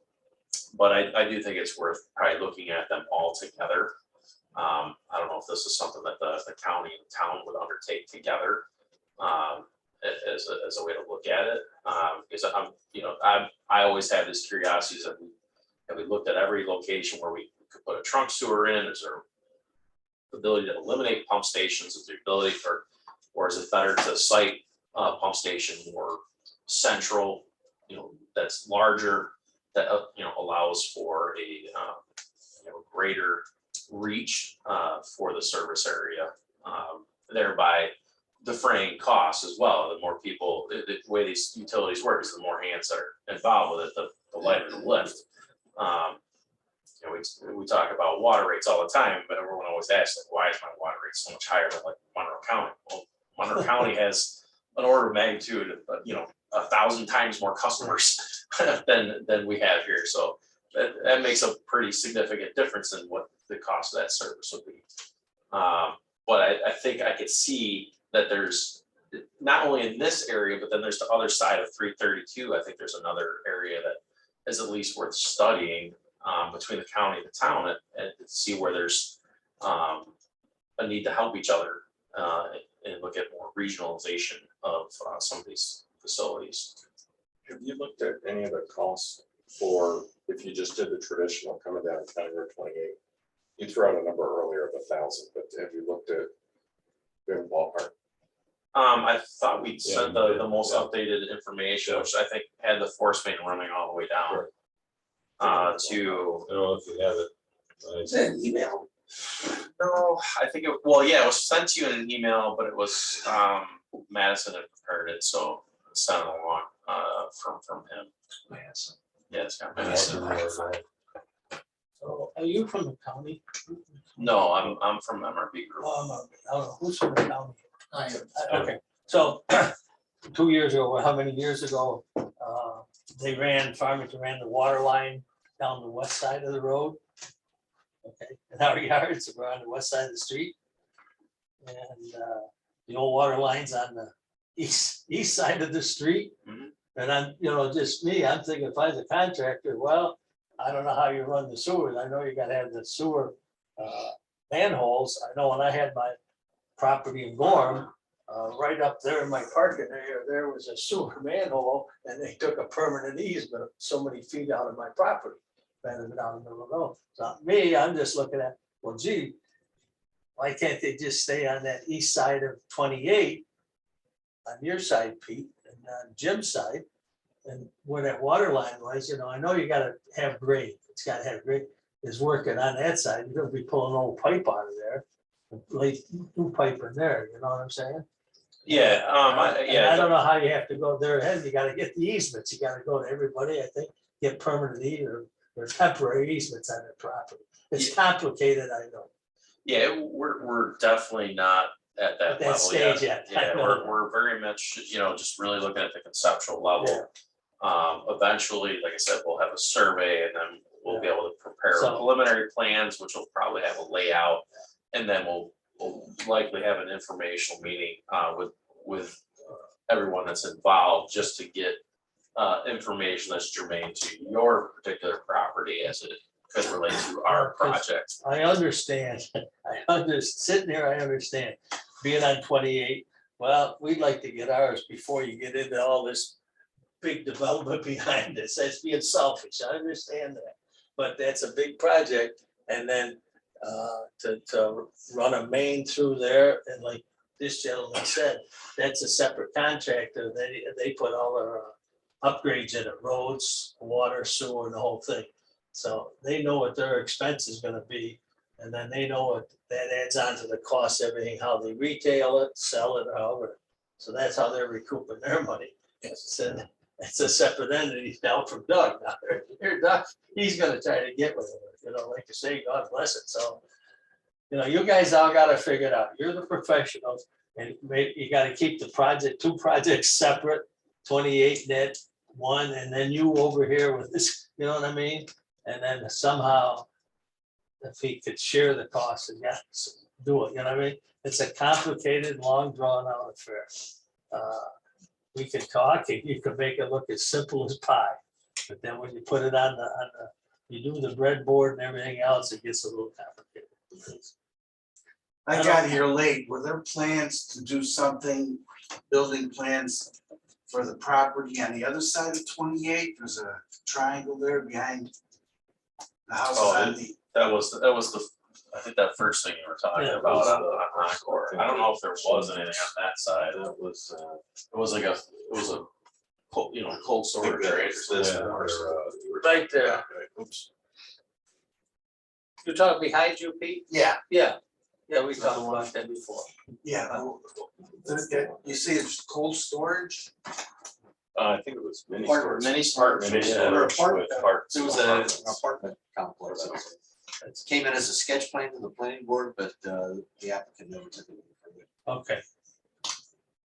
but I do think it's worth probably looking at them all together. I don't know if this is something that the county and town would undertake together as a way to look at it. Because I always have this curiosity that we looked at every location where we could put a trunk sewer in. Is there the ability to eliminate pump stations? Is there ability or is it better to site pump station more central, that's larger, that, allows for a, greater reach, for the service area, thereby defraying costs as well. The more people, the way these utilities work is the more hands that are involved with it, the lighter the lift. We talk about water rates all the time, but everyone always asks, like, why is my water rate so much higher than like Monroe County? Well, Monroe County has an order of magnitude of, 1,000 times more customers than we have here. So that makes a pretty significant difference in what the cost of that service would be. But I think I could see that there's not only in this area, but then there's the other side of 332. I think there's another area that is at least worth studying, between the county and the town, and see where there's a need to help each other, and look at more regionalization of some of these facilities. Have you looked at any of the costs for, if you just did the traditional coming down County Road 28? You threw out a number earlier of 1,000, but have you looked at the ballpark? I thought we'd Yeah, sent we did, the most yeah. updated information, which I think had the force main running all the way down. Sure. To, I don't know if you have it. Is that an email? no, I think it was sent to you in an email, but it was, Madison had prepared it, so sent it along, from him. Yes. Yeah, it's got I Madison. don't know. So are you from the county? No, I'm from MRB Group. I don't know, who's from the county? I am. Okay, so 2 years ago, or how many years ago, farmers ran the water line down the west side of the road. Okay, and our yards were on the west side of the street. And the old water line's on the east side of the street. Mhm. And I'm, just me, I'm thinking if I was a contractor, well, I don't know how you run the sewers. I know you gotta have the sewer manholes. I know when I had my property in Gorham, right up there in my parking area, there was a sewer manhole, and they took a permanent easement so many feet out of my property, rather than out in the middle of the road. So me, I'm just looking at, well, gee, why can't they just stay on that east side of 28 on your side, Pete, and on Jim's side, and where that water line was, I know you gotta have grade, it's gotta have grade, is working on that side, you're gonna be pulling old pipe out of there, and lay new pipe in there, you know what I'm saying? Yeah, And I don't know how you have to go there, and you gotta get the easements, you gotta go to everybody, I think, get permanent or temporary easements on their property. It's complicated, I know. Yeah, we're definitely not at that At that level stage yet. yet, I Yeah, know. we're very much, just really looking at the conceptual level. Eventually, like I said, we'll have a survey, and then we'll be able to prepare So- preliminary plans, which will probably have a layout. And then we'll likely have an informational meeting, with everyone that's involved, just to get information that's germane to your particular property as it could relate to our project. I understand, sitting here, I understand, being on 28, well, we'd like to get ours before you get into all this big development behind us, that's being selfish, I understand that. But that's a big project, and then to run a main through there, and like this gentleman said, that's a separate contractor, they put all their upgrades in it, roads, water, sewer, and the whole thing. So they know what their expense is gonna be, and then they know what that adds on to the cost, everything, how they retail it, sell it, however. So that's how they're recouping their money. It's a separate entity now from Doug. Now, here, Doug, he's gonna try to get with it, like you say, God bless it. So, you guys all gotta figure it out. You're the professionals, and maybe you gotta keep the two projects separate, 28 net one, and then you over here with this, you know what I mean? And then somehow, if he could share the costs and do it, you know what I mean? It's a complicated, long drawn out affair. We can talk, and you can make it look as simple as pie, but then when you put it on you do the breadboard and everything else, it gets a little complicated. I got here late. Were there plans to do something, building plans for the property on the other side of 28? There's a triangle there behind the house Oh, on the, That was the I think that first thing you were talking Yeah. about on Encore, I don't know if there was anything on that side. That was, It was like cold storage, right? Right there. You're talking behind you, Pete? Yeah, Yeah, we talked about that before. yeah. You see it's cold storage? I think it was mini Part- stores. mini stores, Mini yeah. storage with parts. It was an apartment complex. It came in as a sketch plan to the planning board, but the applicant never took it any further. Okay.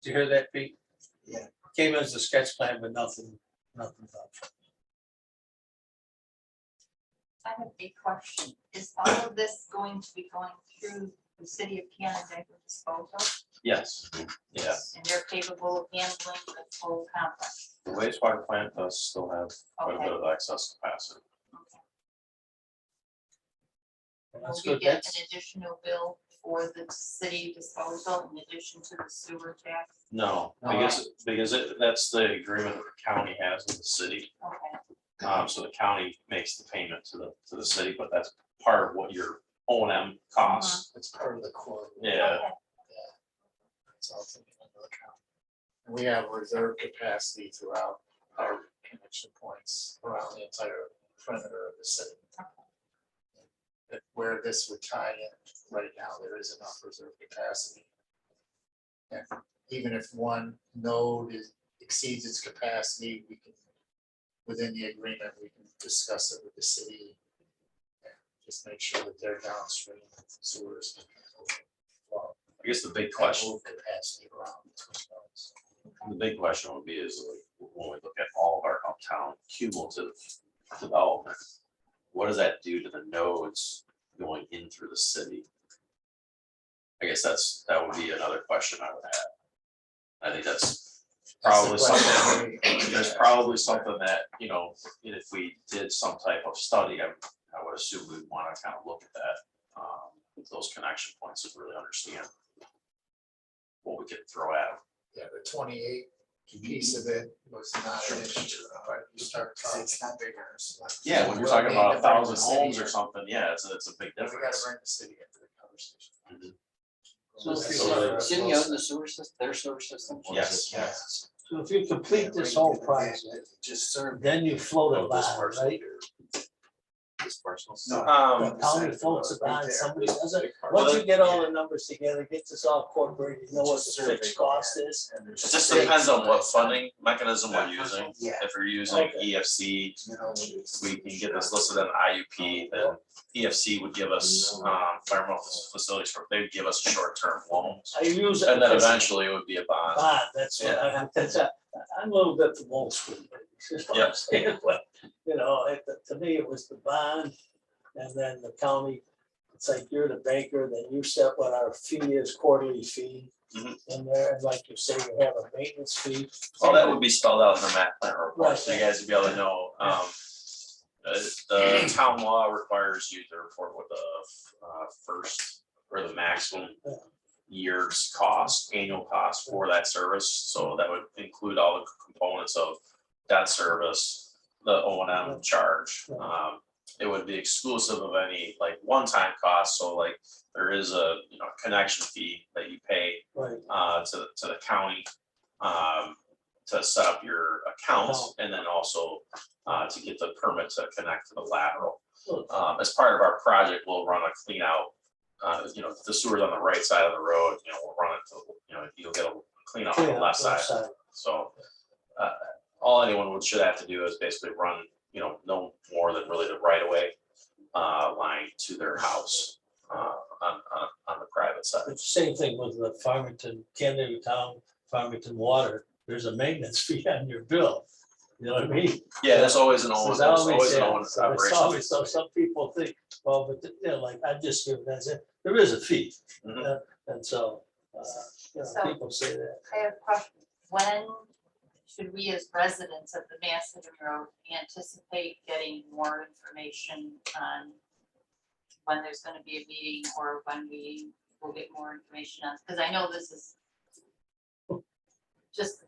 Did you hear that, Pete? Yeah. Came as a sketch plan, but nothing done. I have a question. Is all of this going to be going through the city of Canandaigua disposal? Yes, yeah. And they're capable of handling the full complex? The wastewater plant does still have quite a bit Okay. of excess capacity. Will That's we good. get That's, an additional bill for the city disposal in addition to the sewer tax? No, because that's the agreement that the county has with the city. Okay, So the county makes the payment to the city, but that's part of what your O and M costs. It's part of the core. Yeah, okay. It's all taken into account. And we have reserve capacity throughout our connection points around the entire perimeter of the city. Where this would tie in right now, there is enough reserve capacity. And even if one node exceeds its capacity, we can, within the agreement, we can discuss it with the city. And just make sure that they're downstream sewers. can flow. I guess the big question, Move capacity around between nodes. the big question would be is like, when we look at all of our uptown cumulative development, what does that do to the nodes going in through the city? I guess that would be another question I would have. I think that's probably That's the question. something, there's probably something that, if we did some type of study, I would assume we'd want to kind of look at that, those connection points to really understand what we could throw at them. Yeah, the 28 piece of it was not an issue, but you start talking. It's not bigger. so like- Yeah, when you're We'll talking need about to bring 1,000 the city homes or in. something, yeah, it's a big We gotta difference. bring the city into the conversation. So if you So- Didn't you own the sewer system, their sewer system? Yes. Yes. so if you complete this whole project, Just serve. then you float a Oh, this bond, parcel right? here. This parcel. The Um, county floats a bond, somebody does it. Well, Once you get all the numbers together, get this all incorporated, you know what the fixed cost is. it just depends on what funding mechanism we're using. Yeah. If we're using Okay. EFC, we can get this listed on IUP, then EFC would give us, environmental facilities, they would give us a short-term loan. I use it. And then because eventually it would be a bond. Bond, that's what I'm a little bit from old school. is what I'm saying, but, to me, it was the bond, and then the county, it's like you're the banker, then you set what our fee is, quarterly fee. Mhm. In there, and like you say, you have a maintenance fee. Well, that would be spelled out in the map plan report, so you guys would be able to know, the town law requires you to report what the first or the maximum year's cost, annual cost for that service. So that would include all the components of debt service, the O and M charge. It would be exclusive of any like one-time costs. So like there is a connection fee that you pay Right, to the county to set up your accounts and then also to get the permit to connect to the lateral. As part of our project, we'll run a clean out. The sewer's on the right side of the road, we'll run it to, you'll get a clean out on the left side. So all anyone should have to do is basically run, no more than really the right of way line to their house on the private side. It's the same thing with the Farmington, Canada Town, Farmington Water, there's a maintenance fee on your bill, you know what I mean? Yeah, there's always an There's there's always an yeah, own so there's operation. always- So some people think, well, but like I just give that, there is a fee. Mhm. And so, So- people say that. I have a question. When should we as residents of the Massillon Road anticipate getting more information on when there's gonna be a meeting or when we will get more information on, because I know this is just,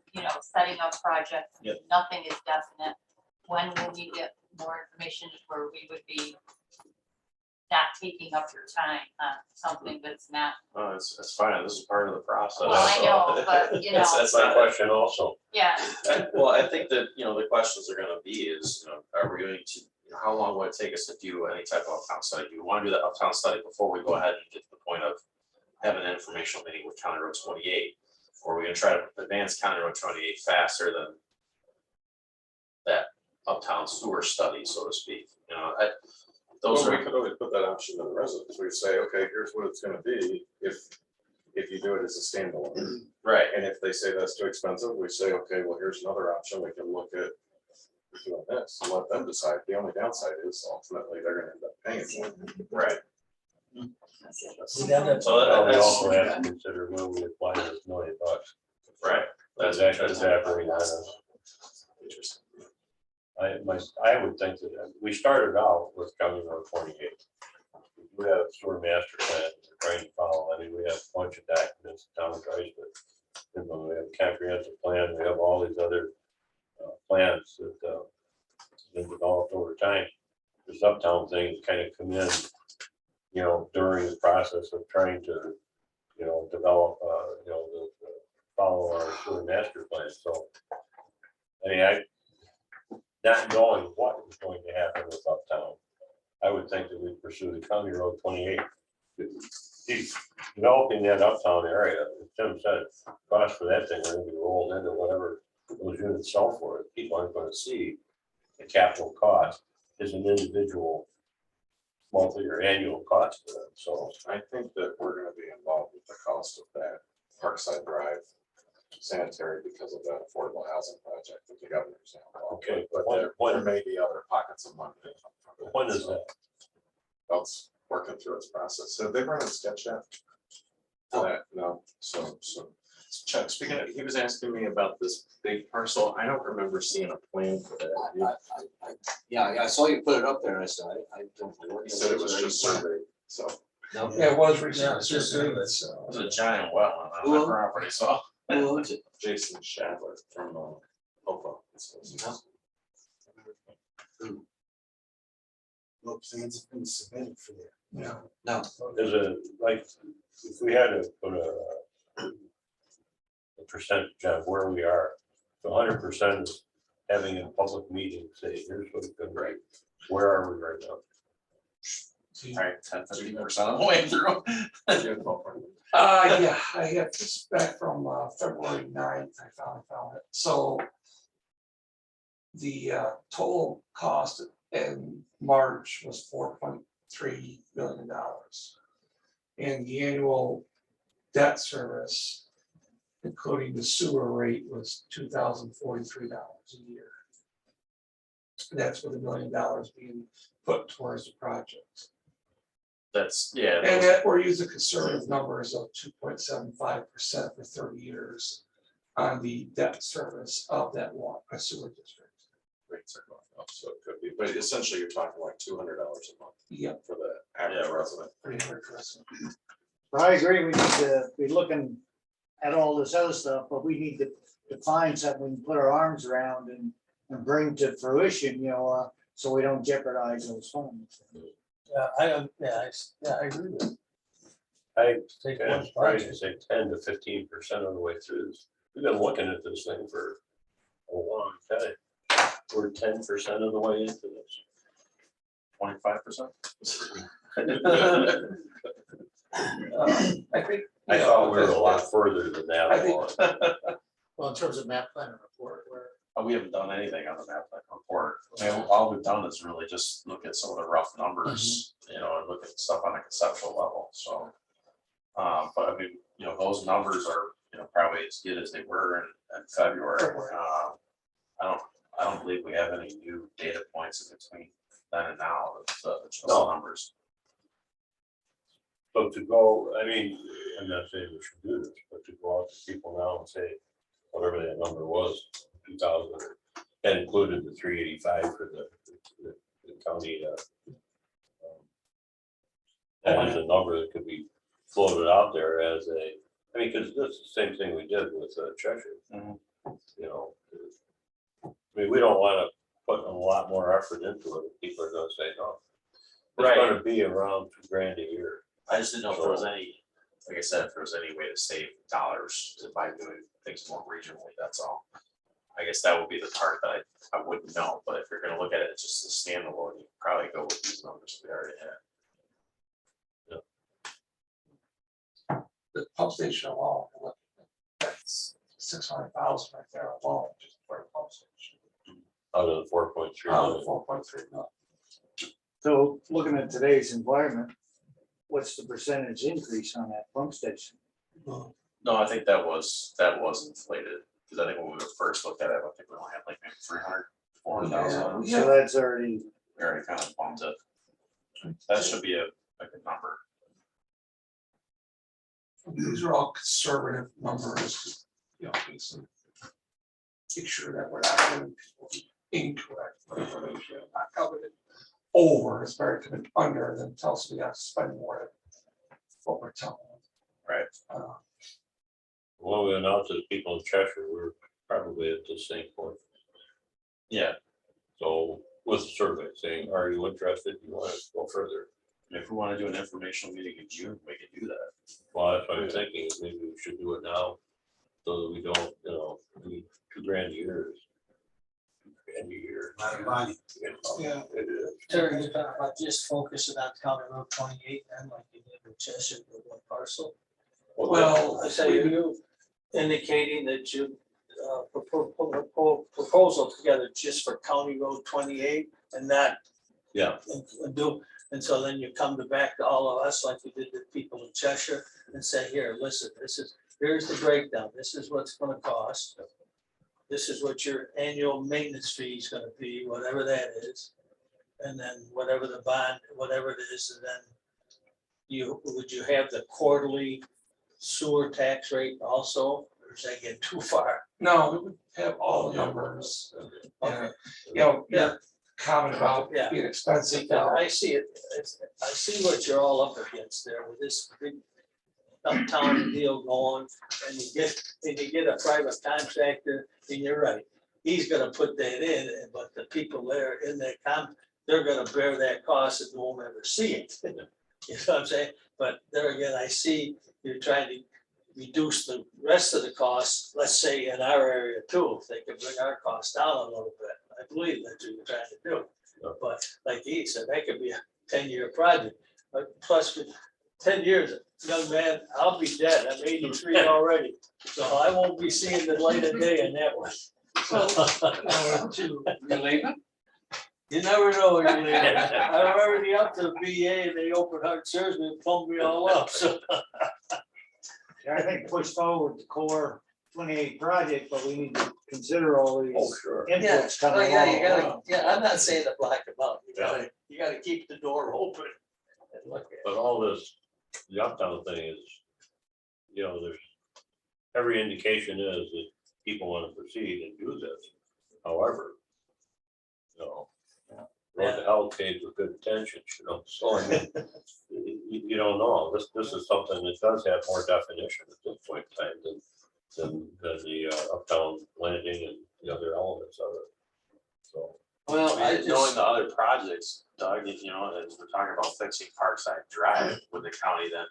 setting up projects. Yep. Nothing is definite. When will we get more information where we would be not taking up your time on something that's not, It's fine, this is part of the process. well, I know, but you know, It's My not, question also. yeah. well, I think that, the questions are gonna be is, are we going to, how long would it take us to do any type of uptown study? Do we wanna do that uptown study before we go ahead and get to the point of having an informational meeting with County Road 28? Or are we gonna try to advance County Road 28 faster than that uptown sewer study, so to speak? Those Well, are. we could always put that option to the residents. We say, okay, here's what it's gonna be if you do it as a standalone. Right, And if they say that's too expensive, we say, okay, well, here's another option. We can look at doing this and let them decide. The only downside is ultimately they're gonna end up paying for it. right. We gotta- So Well, we that's, also have to consider when we apply this $1 million. right. That's actually happening. Interesting. I would think that we started out with County Road 28. We have a sewer master plan we're trying to follow. I mean, we have a bunch of documents the town tries to, we have a comprehensive plan, we have all these other plans that have been developed over time. This uptown thing has kind of come in, during the process of trying to, develop, follow our sewer master plan. So, I mean, not knowing what is going to happen with Uptown, I would think that we pursue the County Road 28. Developing that Uptown area, as Tim said, cost for that thing are going to be rolled into whatever those units sell for. It. People aren't going to see the capital cost as an individual monthly or annual cost to them. So I think that we're gonna be involved with the cost of that Parkside Drive sanitary because of that affordable housing project that the governor's now. Okay, But when- there may be other pockets of money. when is that? It's working through its process. So they run a sketch yet? For that, no, so Chuck, speaking of, he was asking me about this big parcel. I don't remember seeing a plan for that. Yeah, I saw you put it up there, I said, I don't know. what He said it was just surveyed, so. No. Yeah, it was Yeah, recently it's just surveyed, surveyed. so. There's a giant well on Who that owns- property, so. Who owns it? Jason Shadler from Opa. No plans have been submitted for that. Yeah. No. Is it like, if we had to put a percentage on where we are, 100% having a public meeting, say, here's what it's been right. Where are we right now? Right, 10-15% of the way through. Yeah, I have this back from February 9th, I found it, so. The total cost in March was $4.3 million. And the annual debt service, including the sewer rate, was $2,043 a year. That's with $1 million being put towards the project. That's, yeah. And that we're using conservative numbers of 2.75% for 30 years on the debt service of that water sewer district. Rates are going up, so it could be, but essentially you're talking like $200 a month Yep, for the average resident. pretty interesting. Well, I agree, we need to be looking at all this other stuff, but we need to find something we can put our arms around and bring to fruition, so we don't jeopardize those funds. Yeah, I agree with you. I Take think one it's probably project. say 10 to 15% of the way through this. We've been looking at this thing for a long time. We're 10% of the way into this. 25%. I think. I thought we were a lot further than that. I think- along. Well, in terms of map plan and report, where We haven't done anything on the map plan report. I mean, all we've done is really just look at some of the rough numbers, and look at stuff on a conceptual level, so. But I mean, those numbers are, probably as good as they were in February. I don't believe we have any new data points in between then and now, it's just No. numbers. So to go, I mean, I'm not saying we should do this, but to go out to people now and say, whatever that number was, 2000, that included the 385 for the county. That is a number that could be floated out there as I mean, because that's the same thing we did with Cheshire. Mhm. I mean, we don't want to put a lot more effort into it. People are going to say, no, Right. gonna be around $2,000 a year. I just didn't know if there was any, like I said, if there was any way to save dollars by doing things more regionally, that's all. I guess that would be the part that I wouldn't know, but if you're gonna look at it just as standalone, you could probably go with these numbers we already had. The pump station alone, that's 600,000 right there alone, just for a pump station. Out of the 4.3 Out of million. 4.3 million. So looking at today's environment, what's the percentage increase on that pump station? No, I think that was inflated, because I think when we first looked at it, I think we only had like maybe 300, 400,000. Yeah. So that's already, We already kind of bumped it. That should be a good number. These are all conservative numbers, you know, make sure that we're not giving people incorrect information, not covered it over, it's better to be under than tell us we gotta spend more than what we're telling them. Right. When we announced it to people in Cheshire, we're probably at the same point. Yeah, So with the survey saying, are you interested? You want to go further? and if we want to do an informational meeting in June, we can do that. Well, that's what I'm thinking, is maybe we should do it now, so that we don't, need $2,000 a year. $2,000 a year. Lot of money. Yeah. It is. Terry, you talk about just focusing on County Road 28, and like you did with Cheshire, with one parcel. Well, I say you indicating that you proposal together just for County Road 28 and not. Yeah. And do, and so then you come back to all of us like you did the people in Cheshire and say, here, listen, here's the breakdown, this is what's gonna cost. This is what your annual maintenance fee is gonna be, whatever that is. And then whatever the bond, whatever it is, and then would you have the quarterly sewer tax rate also, or does that get too far? no, we would have all the numbers. Okay. You know, Yeah. your comment about Yeah. being expensive Because now. I see it, I see what you're all up against there with this big uptown deal going, and you get a private contractor, and you're right. He's gonna put that in, but the people there in that they're gonna bear that cost and won't ever see it. You know what I'm saying? But there again, I see you're trying to reduce the rest of the costs, let's say in our area too, if they can bring our costs down a little bit. I believe that's what you're trying to do. But like he said, that could be a 10-year project, but plus with 10 years, young man, I'll be dead. I'm 83 already. So I won't be seeing the light of day in that one. You leaving? You never know when you're leaving. I'm already up to VA and they opened heart surgery and pumped me all up, so. I think push forward the core 28 project, but we need to consider all these Oh, sure. inputs Oh, coming yeah, you along. gotta, yeah, I'm not saying to black them out. You gotta keep the door open and look at it. But all this, the Uptown thing is, there's, every indication is that people want to proceed and do this. However, road to hell paved with good intentions, so I mean, you don't know. This is something that does have more definition at this point in time than the Uptown landing and the other elements of it. So, Well, I Knowing just, the other projects, Doug, as we're talking about fixing Parkside Drive, would the county then,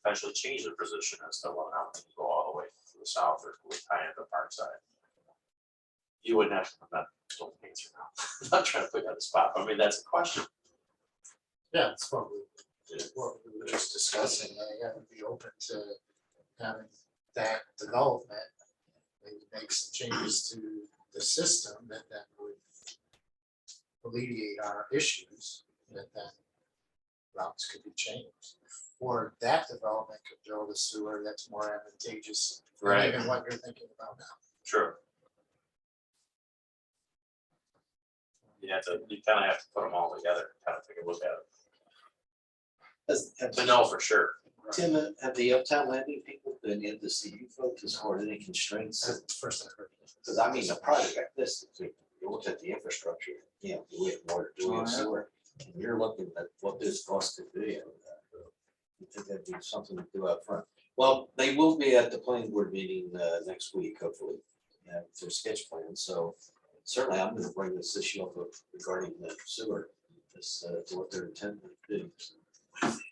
eventually change their position as to whether or not they can go all the way to the south or we tie into Parkside? You wouldn't have, don't answer now. I'm not trying to put you on the spot, but I mean, that's a question. Yeah, it's what we were just discussing, I gotta be open to having that development. Maybe make some changes to the system that would alleviate our issues, that then routes could be changed. Or that development could build a sewer that's more advantageous than even what you're thinking about now. True. You kind of have to put them all together, kind of take a look at it. To know for sure. Tim, have the Uptown Landing people been in to see you folks as far as any constraints? That's the first I heard. Because I mean, a project like this, if you look at the infrastructure, do we have water, do we have sewer? And you're looking at what this cost could be. You think that'd be something to do up front? Well, they will be at the planning board meeting next week, hopefully, their sketch plan. So certainly I'm gonna bring this issue up regarding the sewer as to what their intent would be.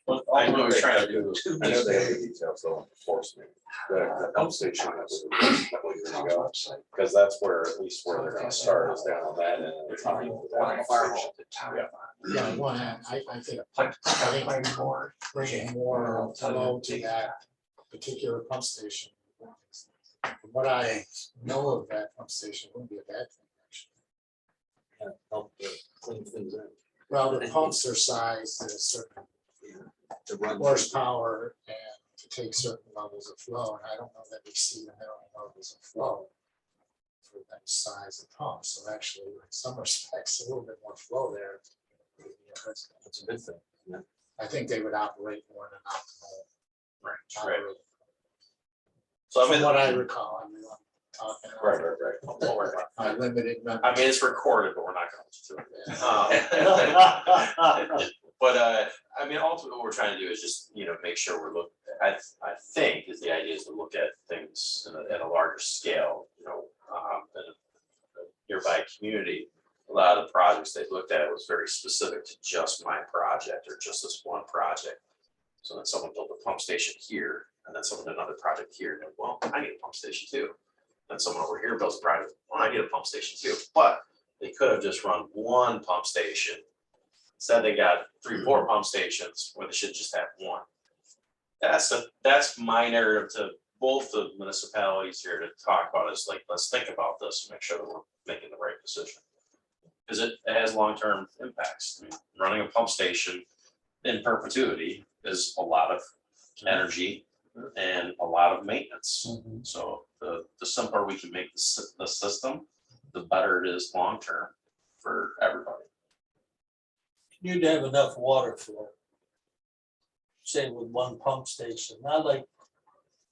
What I know we're trying to do. I know they have the details though, on enforcement, the pump station, that's what you're gonna go, because that's where, at least where they're gonna start is down on that end. They're talking about that pump station. Yeah, on one hand, I think bringing more flow to that particular pump station. From what I know of that pump station, wouldn't be a bad thing, actually. Help clean things up. Well, the pumps are sized at a certain To run. horsepower and to take certain levels of flow, and I don't know that we see the minimum levels of flow for that size of pump, so actually, in some respects, a little bit more flow there. That's a good thing. I think they would operate more than optimal. Right. operating. So I From mean, what I recall, I mean, I'm talking. Right. don't worry about it. My limited memory. I mean, it's recorded, but we're not gonna listen to it. But I mean, ultimately, what we're trying to do is just, make sure we're looking, I think is the idea is to look at things at a larger scale, in a nearby community. A lot of the projects they looked at was very specific to just my project or just this one project. So then someone built a pump station here and then someone did another project here, and well, I need a pump station too. Then someone over here builds a project, well, I need a pump station too, but they could have just run one pump station. Instead, they got 3, 4 pump stations where they should just have one. That's my narrative to both the municipalities here to talk about is like, let's think about this and make sure that we're making the right decision. Because it has long-term impacts. I mean, running a pump station in perpetuity is a lot of energy and a lot of maintenance. So the simpler we can make the system, the better it is long-term for everybody. You'd have enough water for, say, with one pump station, not like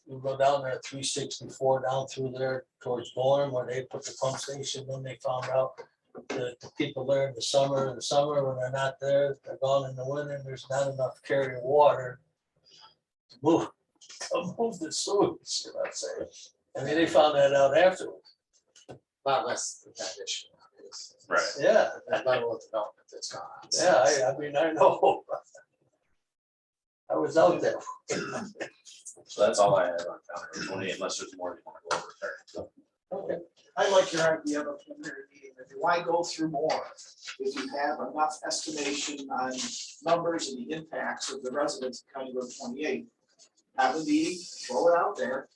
you go down there at 364 down through there towards Gorham where they put the pump station, then they found out that the people there in the summer when they're not there, they're gone in the winter, and there's not enough carrying water to move the sewage, you know what I'm saying? I mean, they found that out afterwards. Well, that's that issue. Is Right. Yeah, that level of development that's gone on. yeah, I mean, I know. I was out there. So that's all I have on County 28, unless there's more you want to go over there. Okay. I like your idea of a preliminary meeting, but why go through more? If you have enough estimation on numbers and the impacts of the residents of County Road 28, have a meeting, throw it out there,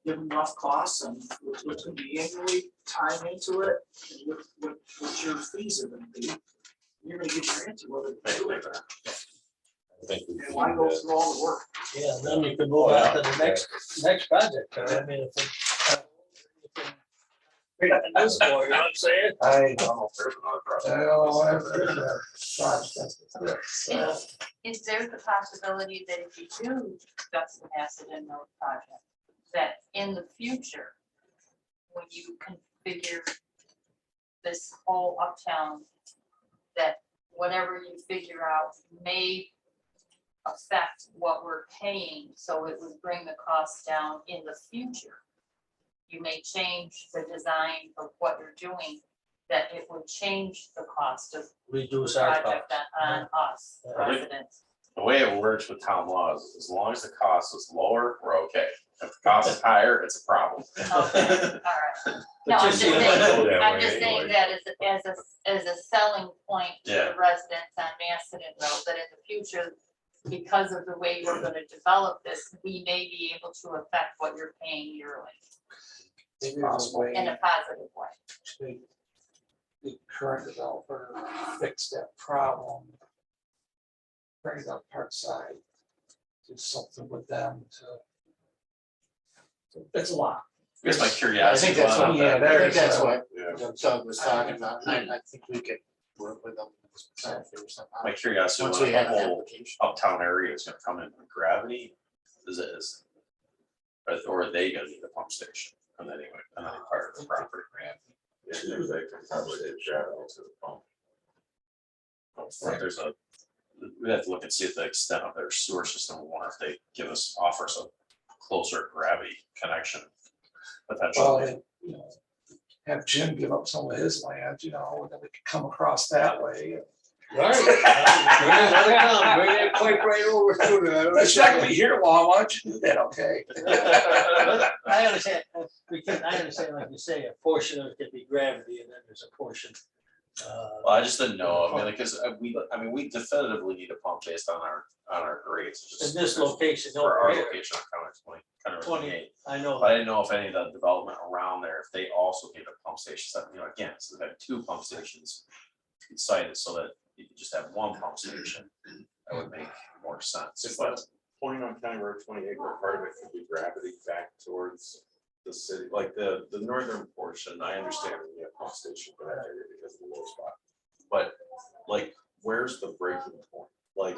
give them rough costs and what's going to be annually, time into it, and what your fees are going to be. You're going to get your answer whether to do it or not. And why go through all the work? Yeah, then you can move on to the next project. I mean, if it. You know what I'm saying? I don't. There's another project. Is there the possibility that if you do discuss the Macedon Road project, that in the future, when you configure this whole Uptown, that whatever you figure out may affect what we're paying, so it would bring the cost down in the future? You may change the design of what you're doing, that it would change the cost of the Reduce our project cost. on us, the Yeah. residents. The way it works with town laws, is as long as the cost is lower, we're okay. If the cost is higher, it's a problem. Okay, all right. No, I'm just you don't wanna go saying, that I'm way just saying anyway. that as a selling point to Yeah. the residents on Macedon Road, that in the future, because of the way we're gonna develop this, we may be able to affect what you're paying yearly Maybe there's a way in a positive way. to make the current developer fix that problem. Bring it up Parkside, do something with them to. It's a lot. Here's my I curiosity. think that's what, about I that. think that's what Yeah. Doug was talking about, and I think we could work with them. Figure something out. My curiosity, Once when we the have an whole application. Uptown area is gonna come in with gravity, or are they gonna need a pump station? And then anyway, and then part of the property. Yeah, they could probably drive it to the pump. Or there's we have to look and see if the extent of their sewer system, we wonder if they offer us a closer gravity connection Well, potentially. you know, have Jim give up some of his land, and then we could come across that way. Right. Bring that pipe right over to there. It's not gonna be here long, why don't you do that, okay? I understand, because I understand, like you say, a portion of it could be gravity and then there's a portion. Well, I just didn't know, I mean, because we definitively need a pump based on our grades. It's In just- this location For our over here, location on County Road 28, I know. But I didn't know if any of the development around there, if they also need a pump station, so, you know, again, so they have 2 pump stations cited so that you could just have 1 pump station. That would make more sense, Is but that point on County Road 28, where part of it could be gravity back towards the city, like the northern portion, I understand we need a pump station for that area because of the low spot. But like, where's the breaking point? Like,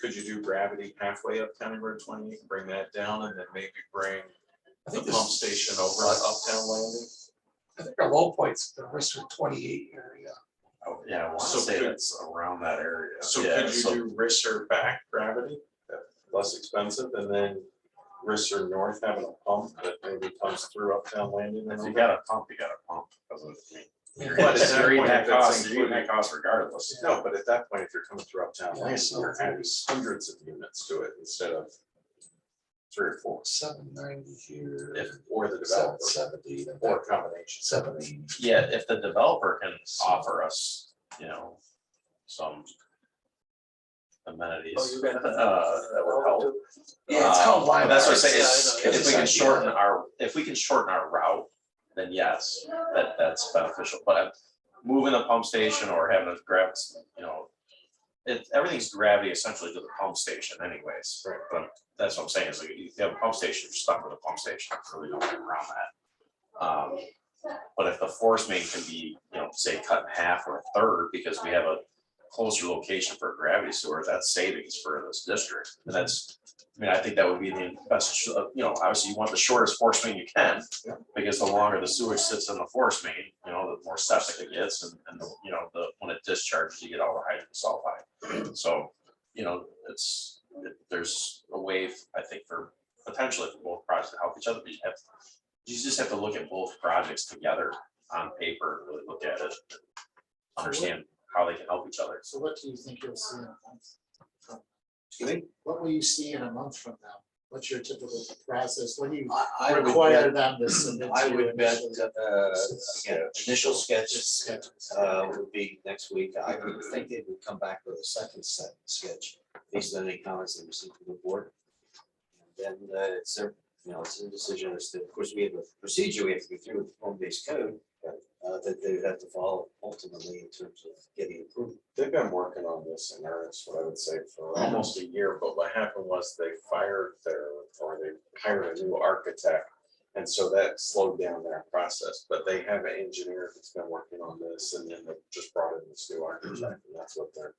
could you do gravity halfway up County Road 28, and bring that down and then maybe bring I the think pump this, station over at Uptown Landing? I think our low point's the Risser 28 area. oh, yeah, I want to So say could- that's around that area. So Yeah, could you do Risser back gravity, less expensive, and then Risser North having a pump that maybe comes through Uptown Landing? If and you over? got a pump, you got a pump, because of, I mean, you're But at that you're eating point, that if it's cost, you're eating included- that cost regardless. No, but at that point, if you're coming through Uptown Yeah, Landing, so you're adding hundreds of units to it instead of 3 or 4, 790 here. if, or the developer, 770, or a combination. 780. Yeah, if the developer can offer us, you know, some amenities, Oh, you got that would help. Yeah, it's called line. That's what I'm art. saying, It's- if we can it's shorten our route, then yes, that's beneficial, but moving the pump station or having a grab, you know, everything's gravity essentially to the pump station anyways, Right. but that's what I'm saying, is like, if you have a pump station, you're stuck with a pump station, there's really no way around that. But if the force main can be, you know, say cut in half or a third, because we have a closer location for a gravity sewer, that's savings for this district, and that's, I mean, I think that would be the best, you know, obviously you want the shortest force main you can, because the longer the sewage sits in the force main, you know, the more septic it gets, and the, you know, when it discharges, you get all the hydrogen sulfide. So, you know, there's a way, I think, for potentially for both projects to help each other, but you just have to look at both projects together on paper, really look at it, understand how they can help each other. So what do you think you'll see in a month? Excuse me? What will you see in a month from now? What's your typical process? What do you I would require bet, them to submit? I to you would bet, initially? again, initial sketch, Sketches. would be next week. I would think they would come back with a second set sketch, based on any comments they received from the board. And then, it's their, you know, it's their decision as to, of course, we have a procedure we have to go through with the home-based code, that they would have to follow ultimately in terms of getting approval. They've been working on this in earnest, what I would say, for almost a year, but what happened was they they hired a new architect. And so that slowed down their process, but they have an engineer that's been working on this, and then they just brought in this new architect, and that's what they're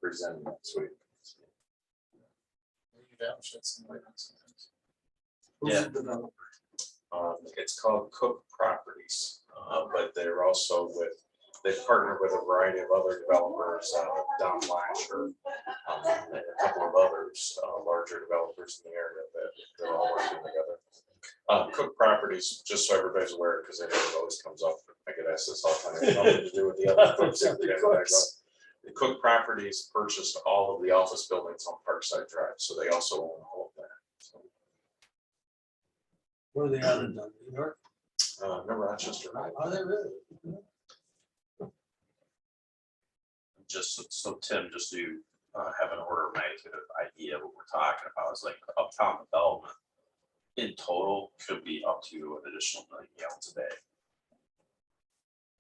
presenting next week. You've shed some light on some things. Yeah. Who's the developer? It's called Cook Properties, but they're also they partner with a variety of other developers, Don Lasher, and a couple of others, larger developers in the area that they're all working together. Cook Properties, just so everybody's aware, because I know it always comes up, I get asked this all the time, nothing to do with the other folks. The Cook Properties purchased all of the office buildings on Parkside Drive, so they also own all of that. So, Where are they out in New York? remember Rochester, right? Are they really? Just so Tim, just to have an order of magnitude of idea of what we're talking about, is like Uptown development in total could be up to an additional 1 million gallons a day.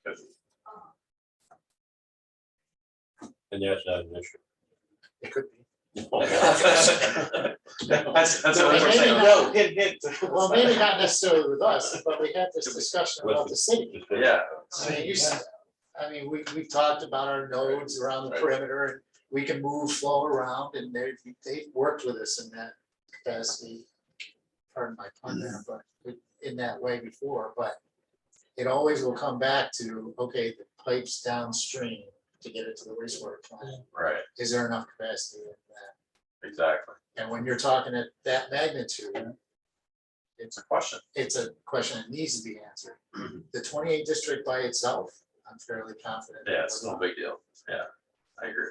Could be. And that's not an issue. It could be. That's what No, we're maybe saying. not. Well, maybe not necessarily with us, but we had this discussion about the city. Yeah, I mean, we've talked about our nodes around the Right. perimeter, and we can move flow around, and they've worked with us in that capacity. Pardon my pun there, but in that way before, but it always will come back to, okay, the pipes downstream to get it to the wastewater plant. right, Is there enough capacity in that? exactly. And when you're talking at that magnitude, It's a question. it's a question that needs to be answered. The 28 district by itself, I'm fairly confident. Yeah, it's no big deal. Yeah. I agree.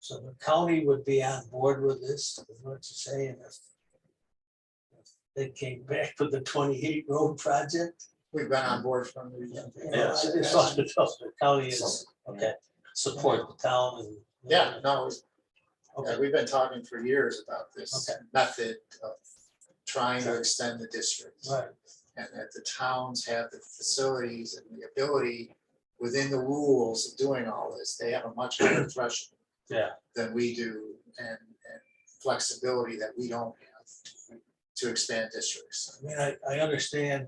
So the county would be on board with this, is what you're saying, if they came back with the 28 road project. We've been on board from the. You know, I just wanted to know if the county is, okay, support the town and. Yeah, no, Okay, we've been talking for years about this Okay. method of trying to extend the district. right, And that the towns have the facilities and the ability within the rules of doing all this. They have a much higher threshold yeah, than we do and flexibility that we don't have to expand districts. I mean, I understand.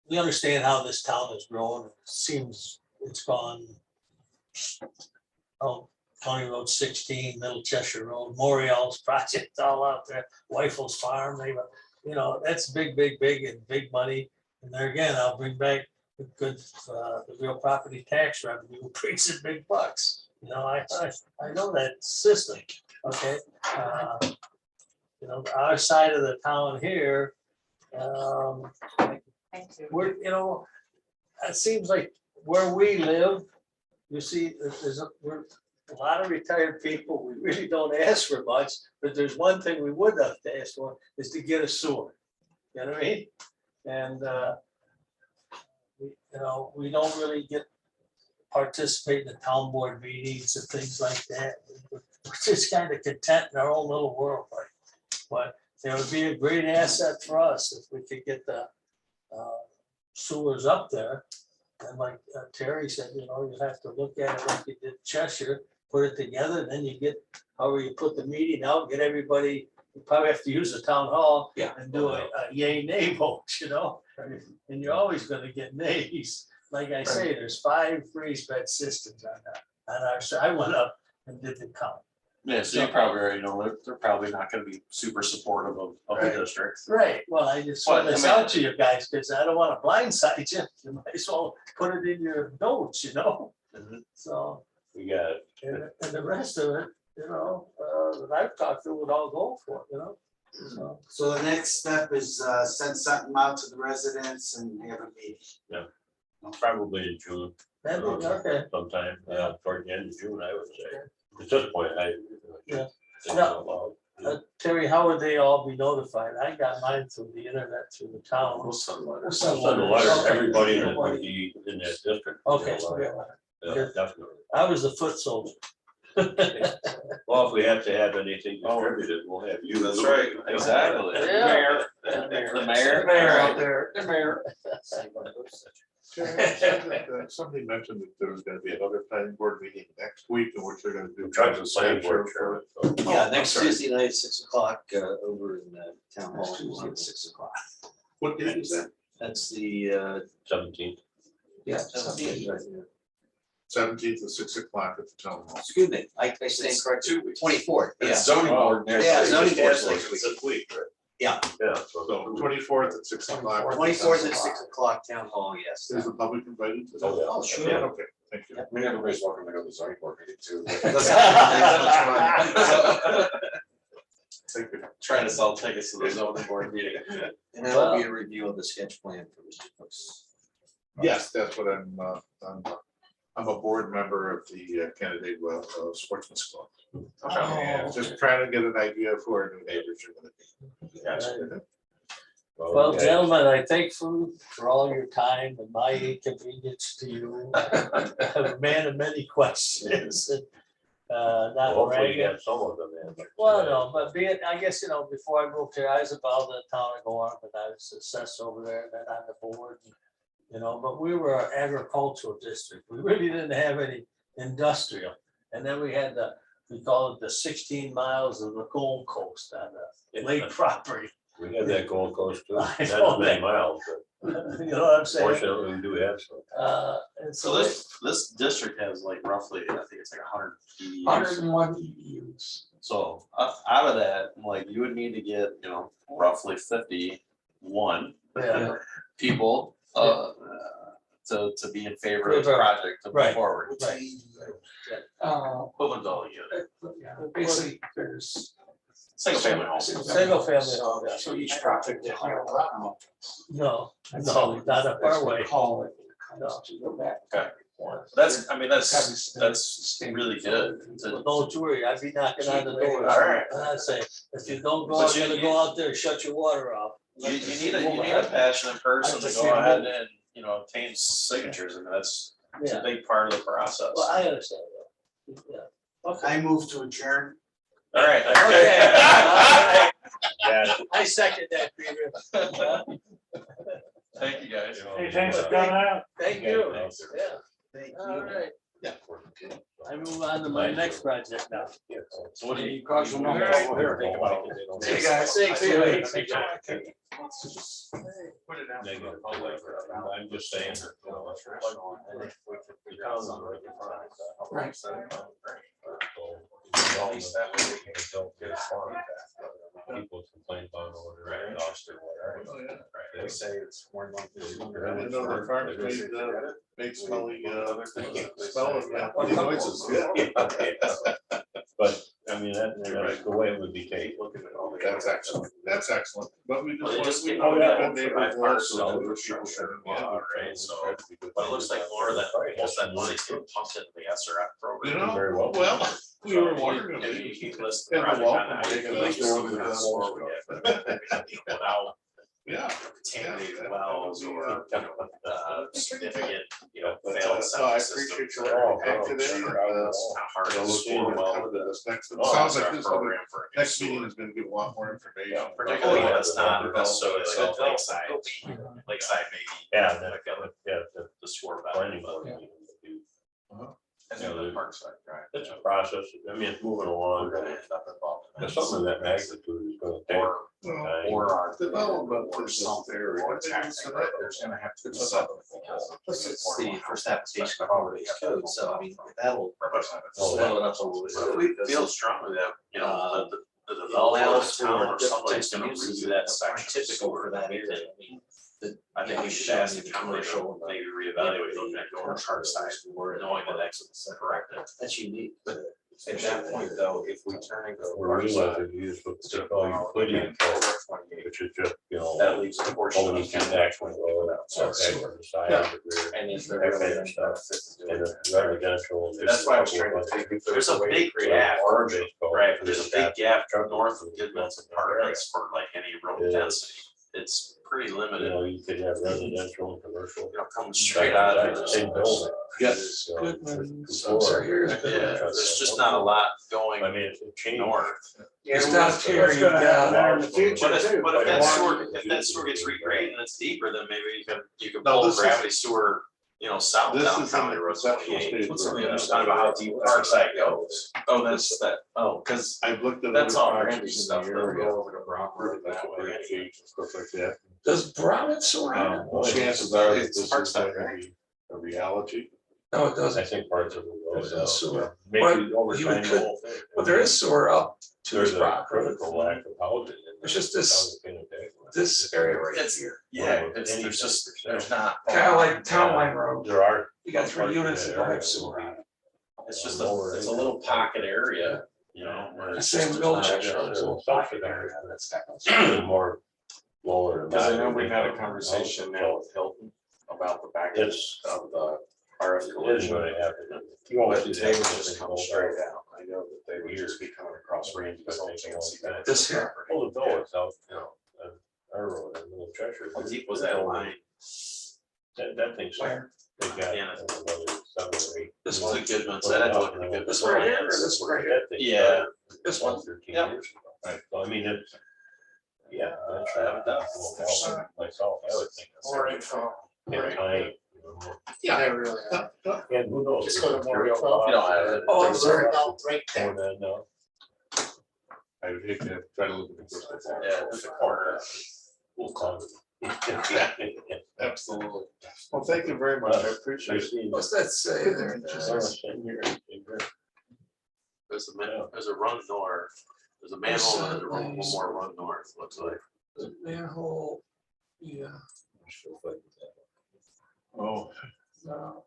We understand how this town has grown, it seems it's gone. Oh, County Road 16, Middle Cheshire Road, Morial's project all out there, Weifels Farm, they were, you know, that's big and big money. And there again, I'll bring back the good, the real property tax revenue, brings in big bucks. You know, I know that system, okay? You know, our side of the town here, Thank you. we're, you know, it seems like where we live, you see, we're a lot of retired people, we really don't ask for much, but there's one thing we would have to ask for, is to get a sewer. You know what I mean? And, you know, we don't really participate in the town board meetings and things like that. We're just kind of content in our own little world, right? But it would be a great asset for us if we could get the sewers up there. And like Terry said, you know, you have to look at it like you did Cheshire, put it together, then you get, however you put the meeting out, get everybody, you probably have to use the town hall and do a yay nay vote, you know? And you're always gonna get nays. Like I say, there's 5 raised bed systems on that. On our side, I went up and did the count. Yeah, so you probably already know they're probably not gonna be super supportive of the district. Right, well, I just Well, want I this mean- out to you guys, because I don't want to blindside you. You might as well put it in your notes, you know? So, We got it. and the rest of it, you know, that I've talked to would all go for, you know? So, So the next step is send something out to the residents and have a meeting. Probably in June. that'd be okay. Sometime, toward the end of June, I would say. At this point, Yeah. think Yeah. out loud. Terry, how would they all be notified? I got mine through the internet, through the town. We'll send We'll letters. send Send a letter letters. to everybody that Okay. would be in that district. Okay, Yeah, definitely. I was the foot soldier. Well, if we have to have anything distributed, we'll have you. That's do it. right, exactly. Yeah. Mayor. The mayor. The mayor out there, the mayor. Somebody mentioned that there was gonna be another planning board meeting next week, in which they're gonna do. Try to plan for it, sure. Yeah, next sorry. Tuesday night, 6 o'clock, over in Town Hall, Tuesday at 6 o'clock. What date is that? That's the, 17th. Yeah. 17th at 6 o'clock at the town hall. excuse me, I stand corrected, 24th, yeah. It's zoning board next Yeah, week. zoning board It's next week. this week, right? Yeah. Yeah. So 24th at 6 o'clock. 24th at 6 o'clock, Town Hall, yes. Is the public invited to that? Oh, yeah. Oh, sure. Yeah, okay, thank you. I mean, everybody's welcome to go to the zoning board meeting too. Thank you. Trying to sell tickets to the zoning board meeting. And that'll be a review of the sketch plan for Mr. Cook's. Yes, that's what I'm a board member of the candidate Sportsman's Club. And just trying to get an idea of who our new neighbors are gonna be. Gotcha. Well, okay. gentlemen, I thank you for all your time and my inconvenience to you. I'm a man of many questions and not Hopefully you bragging. got some of them answered. Well, no, but being, I guess, you know, before I moved here, I was about the town of Gorham, and I was assessed over there, and then on the board. You know, but we were an agricultural district. We really didn't have any industrial. And then we had we call it the 16 miles of the Gold Coast on the lake property. We have that Gold Coast too, I not know as many that. miles, You know what I'm but saying? fortunately we do have some. And So so this district has like roughly, I think it's like 100 EDUs. 101 EUs. So out of that, like you would need to get, you know, roughly 51 yeah, people to be in favor of the project to move Right. forward. right. Equivalent all unit, Basically, there's. single family home. Single family home, yeah. So each project. they hire a lot more. No, That's how no, not up that's our what way. they Call it. When it comes to the back. Okay. Or That's, I mean, that's Standard. really good. to- Don't worry, I'd be knocking on the door. All right. And I'd say, if you don't go, But I'm you- gonna go out there and shut your water off. You need a passionate person to go ahead and, you know, obtain signatures, and that's a Yeah, big part of the process. well, I understand that. Yeah. Okay. I move to adjourn. All right. Okay. Yeah. I second that, Peter. Thank you, guys. Hey, thanks for coming out. Thank you. Yeah. Yeah, Thank you. all right. Yeah. I move on to my next project now. So what do you? Cross your number. Think about it. Hey, guys. Thanks, See you later. Peter. Put it out. Negative. I'm just saying. Right. People complain about order, exhaust or whatever. They say it's more than. I didn't know the farms made smelly, smell of funny noises. But, I mean, that's the way it would be taken. That's excellent, that's excellent, but we Well, they just. just want- came out we with need that to part also of do the it, people should- law, right? So, but it looks like more of that, most of that money's getting pumped into the SRF You program. know, well, we were wondering. If you keep listing And the project on welcome that, taking you us can over see the how slow we get, but maybe without Yeah. contaminated wells or significant, But, failed so I septic appreciate systems. your input today. It's kind of hard to Look score forward to well coming with to this next, it the sounds like SRF this program for a new next meeting sewer. is gonna give a lot more information. Particularly when it's not necessarily like a lakeside, maybe. Yeah, Like the sewer Planning valve, board but. meeting would be- And then the park side, right? It's a process, I mean, it's moving along, We're gonna end up involved in but something of that magnitude is gonna take. Or, time. or our. Development Or is something, very- or taxing, right? There's gonna have to be something. Plus, it's the first application of all these codes, so I mean, that'll slow it up a little bit. So we feel strongly that, the developers, town or somebody's gonna redo that section. Typical for that area, I mean. I think we should ask the commercial, maybe reevaluate looking at going hard side, knowing that that's correct. That's unique. But at that point, though, if we turn and go. We're realizing you use what they call utility code, which is just, That leaves a portion all of these the county. transactions roll out. So, Okay, sewer. the side, the rear, And is there that really kind of any stuff. benefit to And doing the that? residential. That's why I was trying to think if There's a way big to create gap, more right, there's a big gap north of Goodman's apartments for like any road density. It's pretty You limited, know, you could have residential and commercial. coming straight out of it. Same building. Yes. Goodman's, I'm sorry, here's Yeah, Goodman's. there's just not a lot going I mean, it's a change. north. It's not here, you gonna happen got. there in the future But too. if that sewer gets regraded and it's deeper, then maybe you can No, pull this is- gravity sewer, south This down is in County the Road conceptual 28. stage. It's not about how deep our side goes. Oh, that's that, cause I've looked at. that's other all projects Randy in stuff, the they'll area, go over to Brock Road that way. and stuff like that. Does Brown sewer have it? Chances are that It's this is Parkside, going to be a reality. No, it I doesn't, think parts of it. There's no sewer. Maybe But over you time, could- the whole thing. but there is sewer up to There's his a property. critical lack of housing. in It's just this- there. This area right It's- here, Yeah, there's not. kind of like Town Line Road, There are. you got 3 units that don't have sewer on it. It's just it's a little pocket area, where The it's same just Mill not- Chester, there's a little pocket area that's got no sewer. More lower. Because I know we've had a conversation now with Hilton about the back of It's, the RF it is collision. going to happen. You won't But see they that would just thing come go straight down. out. I know that they would just be coming across range, but they can't see that. This here. Oh, the bill itself, our road, in Little Cheshire. How deep was that line? That thing's. Where? They got Yeah. another 7 or 8. This was a good one, so I'd have to look at the good. This right here, or this one right here? That thing Yeah. started This one? 13 Yeah. years ago. Right, so I mean, it's, yeah, that's, myself, I would think. that's- More info. Yeah, Yeah, I really. and who knows? Just go to more Material info. costs, You know, I- Oh, I'm There's sorry. a belt right there. more than, I would hate to try to look at this. Yeah, it's a corner. we'll call it. Absolutely. Well, thank you very much. I appreciate it. What's that say there? Same here, same here. There's a run north, there's a manhole and there's a one more run north, looks like. The manhole, yeah, Oh, no.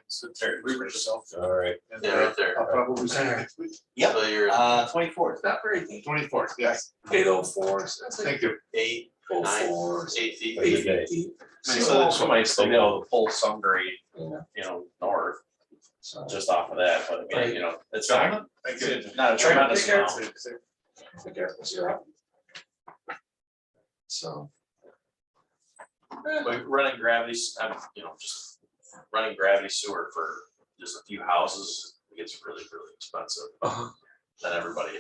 So Terry, we were just off. All right. Yeah, right there. I'll probably see you next week. So you're 24th. Not very deep, 24th, yes. 804, so that's like Thank you. 8 oh, Nine, 4, 8 feet. For the 8 day. feet deep. I mean, so somebody still be able to pull some grade, Yeah, north, so. just off of that, but I mean, it's not, Thank you. not a tremendous Take care. amount. Take care, we'll see you around. So. Like running gravity, just running gravity sewer for just a few houses, it gets really, really expensive. Uh-huh. Then everybody,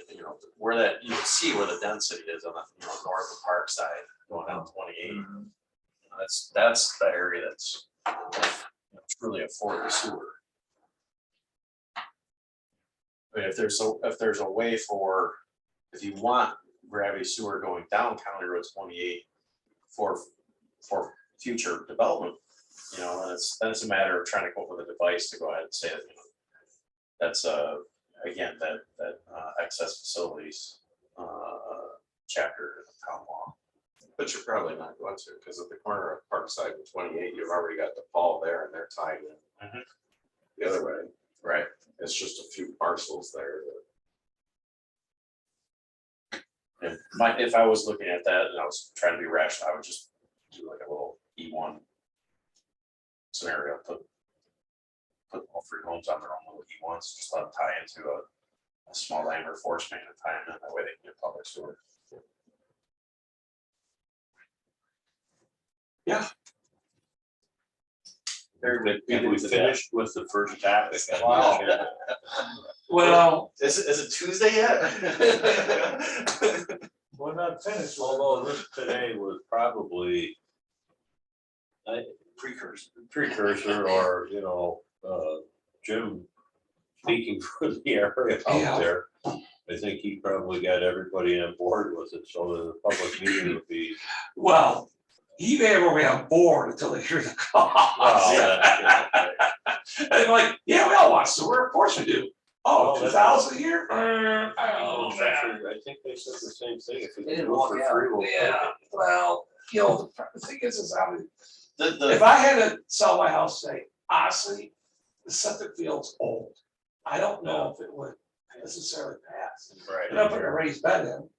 where that, you can see where the density is on the, north of Parkside, going down 28. That's the area that's, it's really affordable sewer. But if there's a way for, if you want gravity sewer going down County Road 28 for future development, and then it's a matter of trying to come up with a device to go ahead and say that, that's again, that excess facilities chapter of town law. But you're probably not going to, because at the corner of Parkside and 28, you've already got the Paul there and they're tied in. Mhm. The other way, Right. it's just a few parcels there that. And if I was looking at that and I was trying to be rational, I would just do like a little E1 scenario, put all three homes on their own little E1s, just let them tie into a small diameter force main and tie them in, that way they can get public sewer. Yeah. Very good. And we finished with the first topic. on the Wow. agenda. Well, Is it Tuesday yet? We're not finished. Although this today was probably a precursor or, Jim speaking for the area Yeah. out there. I think he probably got everybody on board with it, so that the public meeting would be. well, he may have be on board until they hear the cost. And like, yeah, we all want sewer, of course we do. Oh, Well, 2,000 a year? Oh, Oh, man. I think they said the same thing. If we They can didn't do it walk for out. free, we'll take Yeah, it. well, the thing is I would, The if I had to sell my house today, honestly, the septic field's old. I don't know if it would necessarily pass. right, And I put a raised bed in,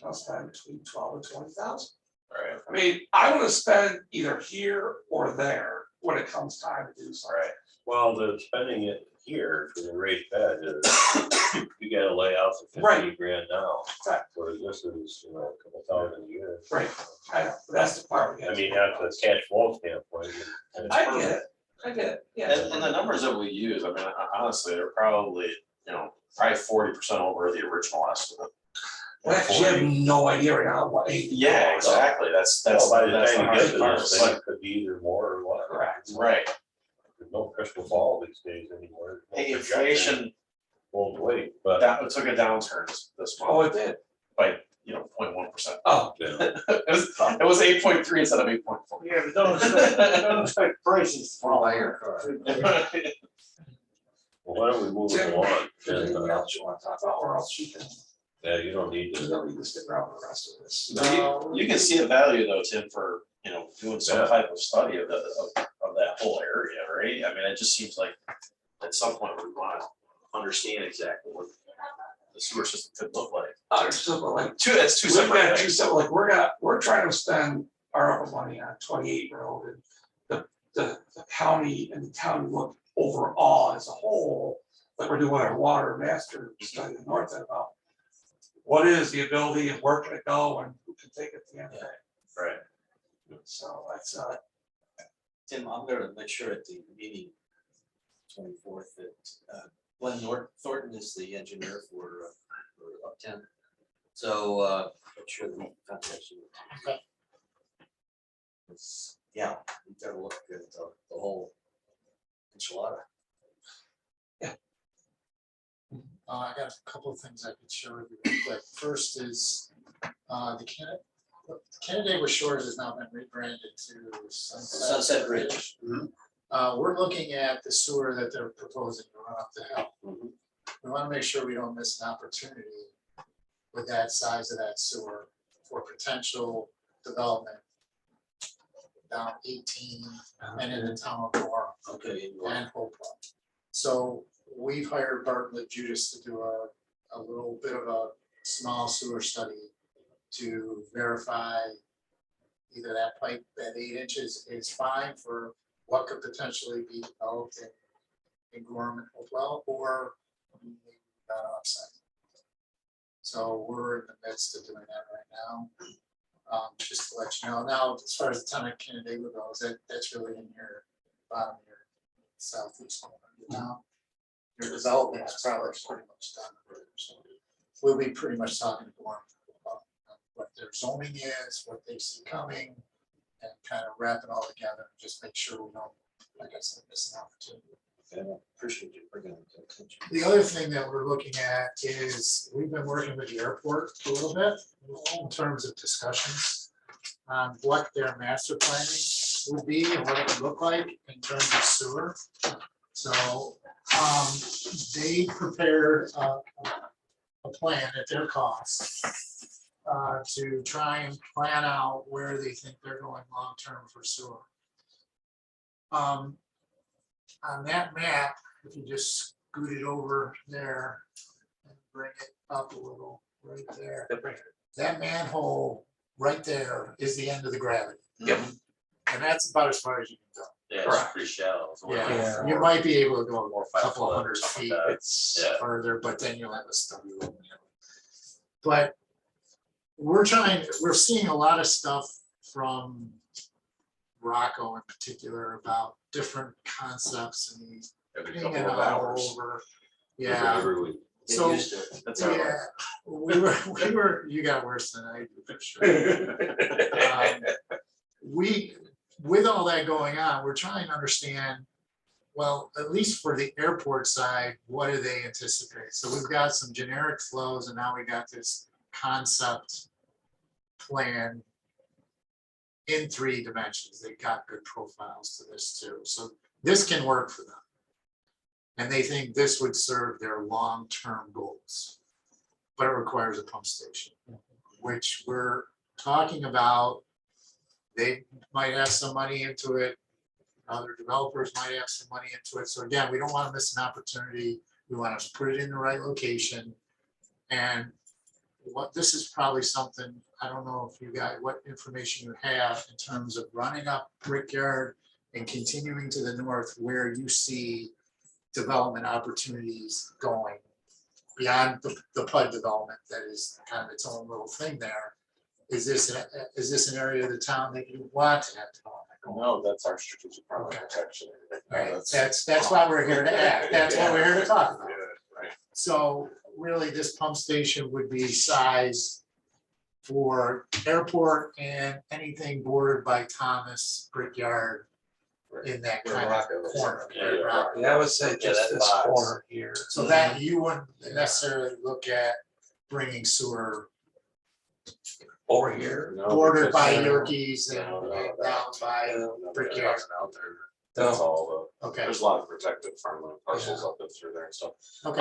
I'll spend between 12 and 20,000. right, I mean, I wanna spend either here or there when it comes time to do something. right. Well, the spending it here for the raised bed is, you gotta lay out the Right. 50 grand now. Right. Whereas this is, a couple thousand a year. Right, I know, but that's the part. we I have to mean, worry after about. the cash flow standpoint. I get it, yeah. And the numbers that we use, I mean, honestly, they're probably, probably 40% over the original estimate. Well, 'cause you have no idea right now what. Yeah, exactly, that's Well, by the that's time you hard get to part. this thing, it could be either more or less. Correct. Right, There's no crystal ball these days anymore. No hey, projection inflation, Won't wait, but. it took a downturn this Oh, month it did, by, 0.1%. oh, Yeah. It was 8.3 instead of 8.4. Yeah, but don't expect prices to fall. Buy your car. Well, why don't we move it Tim, along? is there anything else you wanna talk about, or else you can, Yeah, you don't need you to. don't need to stick around for the rest of this. You can see a value though, Tim, for, doing some Yeah. type of study of that whole area, right? I mean, it just seems like at some point we wanna understand exactly what the sewer system could look like. Understood, but like, It's two we've separate got two things. separate, like, we're trying to spend our own money on 28 road and the county and the county look overall as a whole, like we're doing our water master study in North End about what is the ability and where can it go and who can take it at the end of the day. Right. So that's, Tim, I'm gonna make sure at the meeting 24th that Glenn Thornton is the engineer for Uptown. So make sure that he contacts you. Yeah, you gotta look at the whole enchilada. I got a couple of things I could share with you real quick. First is the Kennedy with Shores has now been rebranded to Sunset Ridge. We're looking at the sewer that they're proposing to run up the hill. We want to make sure we don't miss an opportunity with that size of that sewer for potential development down 18 and in the town of Warren. Okay. And Hopewell. So we've hired Bartlett Judas to do a little bit of a small sewer study to verify either that pipe at 8 inches is fine for what could potentially be developed in Gorman Hopewell, or upside. So we're in the midst of doing that right now. Just to let you know, now, as far as the town of Canandaigua goes, that's really in your bottom of your southeast corner. Now, your development is probably pretty much done. So we'll be pretty much talking to Gorman about what their zoning is, what they see coming, and kind of wrap it all together and just make sure we don't, like I said, miss an opportunity. I appreciate you bringing it to attention. The other thing that we're looking at is, we've been working with the airport a little bit in terms of discussions on what their master planning would be and what it would look like in terms of sewer. So they prepared a plan at their cost to try and plan out where they think they're going long-term for sewer. On that map, if you just scoot it over there and bring it up a little, right there. That manhole right there is the end of the gravity. Yep. And that's about as far as you can go. Yeah, it's pretty shallow. It's only like Yeah, you four- might be able to go four or a five couple foot or hundred something feet like that. It's, Yeah. further, but then you'll have a stubby road. But we're seeing a lot of stuff from Rocco in particular about different concepts and he's every putting couple it of all hours. over. Yeah, Every week. Get so, used to it. That's our yeah, we were, you got worse than I do for sure. With all that going on, we're trying to understand, well, at least for the airport side, what do they anticipate? So we've got some generic flows and now we got this concept plan in 3 dimensions. They've got good profiles to this too. So this can work for them. And they think this would serve their long-term goals. But it requires a pump station, which we're talking about. They might have some money into it. Other developers might have some money into it. So again, we don't want to miss an opportunity. We want to put it in the right location. And this is probably something, I don't know if you got what information you have in terms of running up Brickyard and continuing to the north where you see development opportunities going beyond the PUD development that is kind of its own little thing there. Is this an area of the town that you want to have development going? No, that's our strategic problem Okay. protection. Right, that's why we're here to act, that's what we're here to talk about. Right. So really, this pump station would be sized for airport and anything bordered by Thomas, Brickyard, in that Where kind of Rocco is. corner. Yeah, right, yeah. Rock. Yeah, I would say Yeah, just that this box. corner here. So that you wouldn't necessarily look at bringing sewer Over here. No, bordered by because, Yerkes and no, and down by, no, Brickyard. nothing out there. That's No. all, okay, there's a lot of protected farmland parcels up and through there and stuff. okay.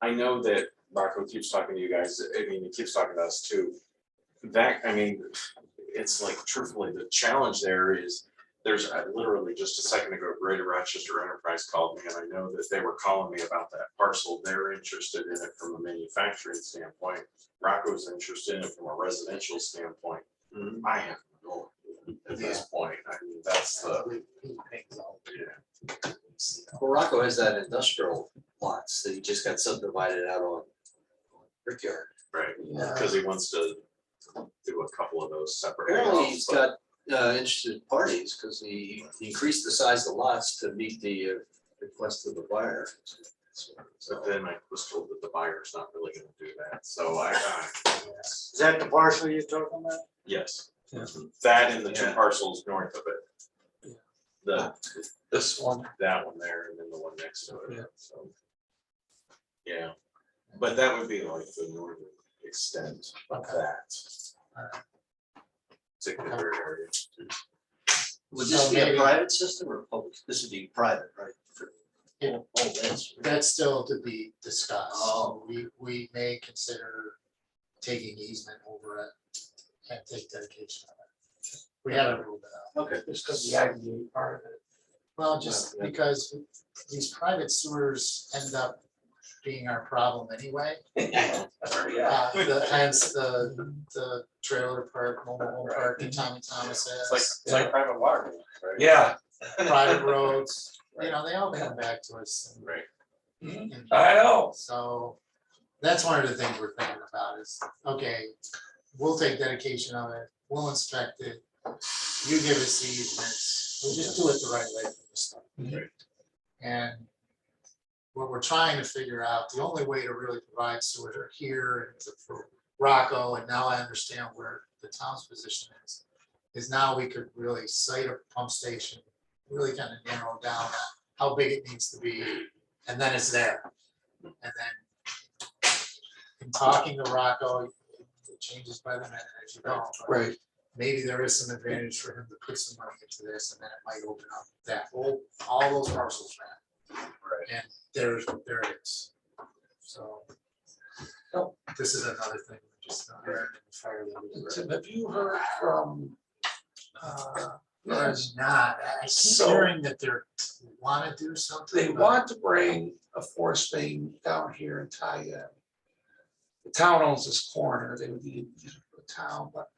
I know that Rocco keeps talking to you guys, I mean, he keeps talking to us too. That, I mean, it's like truthfully, the challenge there is, I literally just a second ago, Greater Rochester Enterprise called me and I know that they were calling me about that parcel. They're interested in it from a manufacturing standpoint. Rocco's interested in it from a residential standpoint. I have no idea at this point. I mean, that's the, yeah. Well, Rocco has that industrial lots that he just got subdivided out on Brickyard. Right, Yeah. because he wants to do a couple of those separate. Apparently, layoffs, he's but- got interested parties because he increased the size of the lots to meet the request of the buyer. But then I was told that the buyer's not really gonna do that, so Is that the parcel you're talking about? yes. Yeah. That and the 2 Yeah. parcels north of it. Yeah. This one. That one there and then the one next to Yeah. it, so. Yeah, but that would be like the northern extent of that. Particular area. Would this So be a maybe- private system or public? This would be private, right? Yeah. Oh, that's. That's still to be discussed. Oh. We may consider taking easement over it and take dedication of it. We gotta rule that out. Okay. Just because the IDA part of it. Well, just Yeah. because these private sewers end up being our problem anyway. Yeah. Hence the trailer park, mobile home park that Tommy Thomas It's like, has, it's like private water, right? Yeah. private roads, you know, they all come back to us. and- Right. and I know. So that's one of the things we're thinking about is, okay, we'll take dedication of it, we'll inspect it. You give us the easements, we'll just do it the right way from the start. Mhm. And what we're trying to figure out, the only way to really provide sewer are here and for Rocco, and now I understand where the town's position is now we could really site a pump station, really kind of narrow down how big it needs to be, and then it's there. And then in talking to Rocco, it changes by the minute, as you know. but Right. Maybe there is some advantage for him to put some money into this, and then it might open up that whole, all those parcels, man. Right. And there it is. So. Oh, this is another thing, just not in the fire. that we were- Tim, have you heard from? There's not, I keep So- hearing that they're, wanna do something. They but- want to bring a force main down here and tie in. The town owns this corner, they would need it for the town, but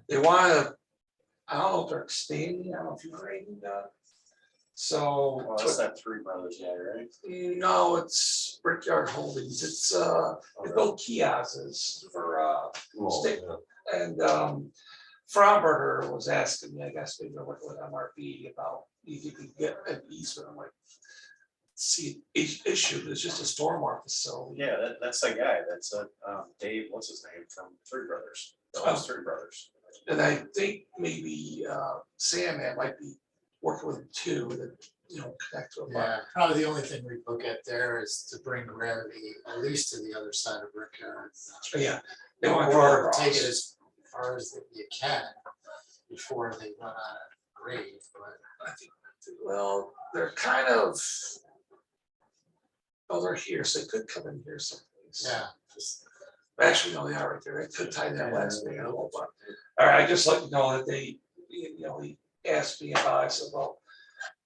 they wanna, I don't know if they're expanding, I don't know if you've heard anything about it. So, Well, that's that Three Brothers guy, right? no, it's Brickyard Holdings, it's, they build kiosks for, State- and, Fromberger was asking me, I guess, maybe they're working with MRB about if you could get an easement, I'm like. See, issue, it's just a stormwater facility. Yeah, that's that guy, that's Dave, what's his name, from Three Brothers, those Three Brothers. And I think maybe Sandman might be working with him too, that, connect to him. Yeah, probably the only thing we look at there is to bring gravity at least to the other side of Brickyard. Yeah, they want to draw Or across. take it as far as you can before they run out of grade, but. I think, well, they're kind of. Oh, they're here, so they could come in here someplace. Yeah. Actually, no, they are right there. It could tie that last man a little bit. All right, I just let you know that they, he asked me about, I said, well,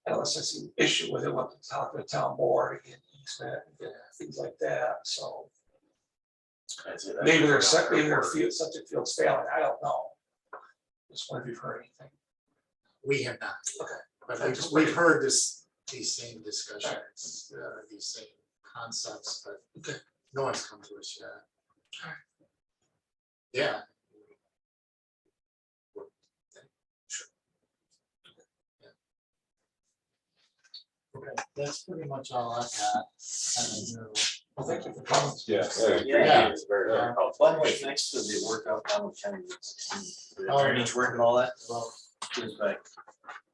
unless I see an issue with it, what to talk to the town board, and easement, and get things like that, so. Maybe their septic field's failing, I don't know. Just wonder if you've heard anything. We have not. Okay. But I just we've wondered. heard these same discussions, these same concepts, but Okay. no one's come to us yet. Alright. Yeah. Okay, that's pretty much all I got. Well, thank you for coming. Yeah. It's very Yeah. helpful. By the way, thanks to the workout down with Kanye, the Oh, drainage work and all that, Well, gives back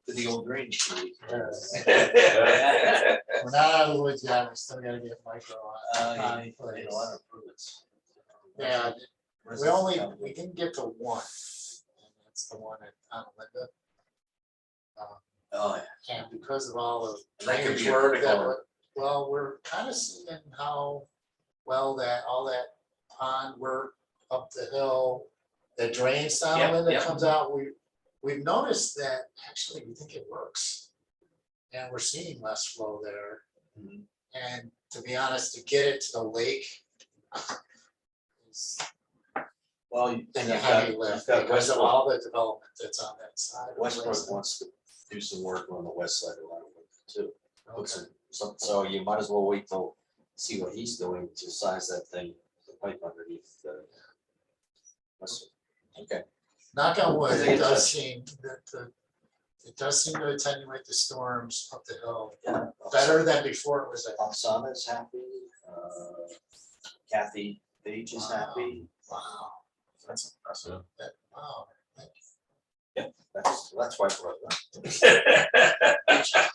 to the old drainage committee. we're not out of the woods yet, we still gotta get micro on. Yeah, made a lot of improvements. Yeah, Residents we didn't get to one, and that's the one on Linda. Oh, yeah. And because of all of That could drainage be a work that, vertical. well, we're kind of seeing how well all that pond work up the hill, that drains down Yep, and that yep. comes out, we've noticed that actually we think it works. And we're seeing less flow there. Mhm. And to be honest, to get it to the lake is Well, a you've heavy got lift because of Westbrook, all the development that's on that side. of the Westbrook lake. wants to do some work on the west side of Iowa too. Put Okay. so you might as well wait till, see what he's doing to size that thing, the pipe underneath the. Okay. Knock on wood, Stay it in does touch. seem it does seem to attenuate the storms up the hill Yeah. better than before it was a. Oksana's happy, Kathy Page is happy, Wow, That's impressive. wow. that's why I brought it up.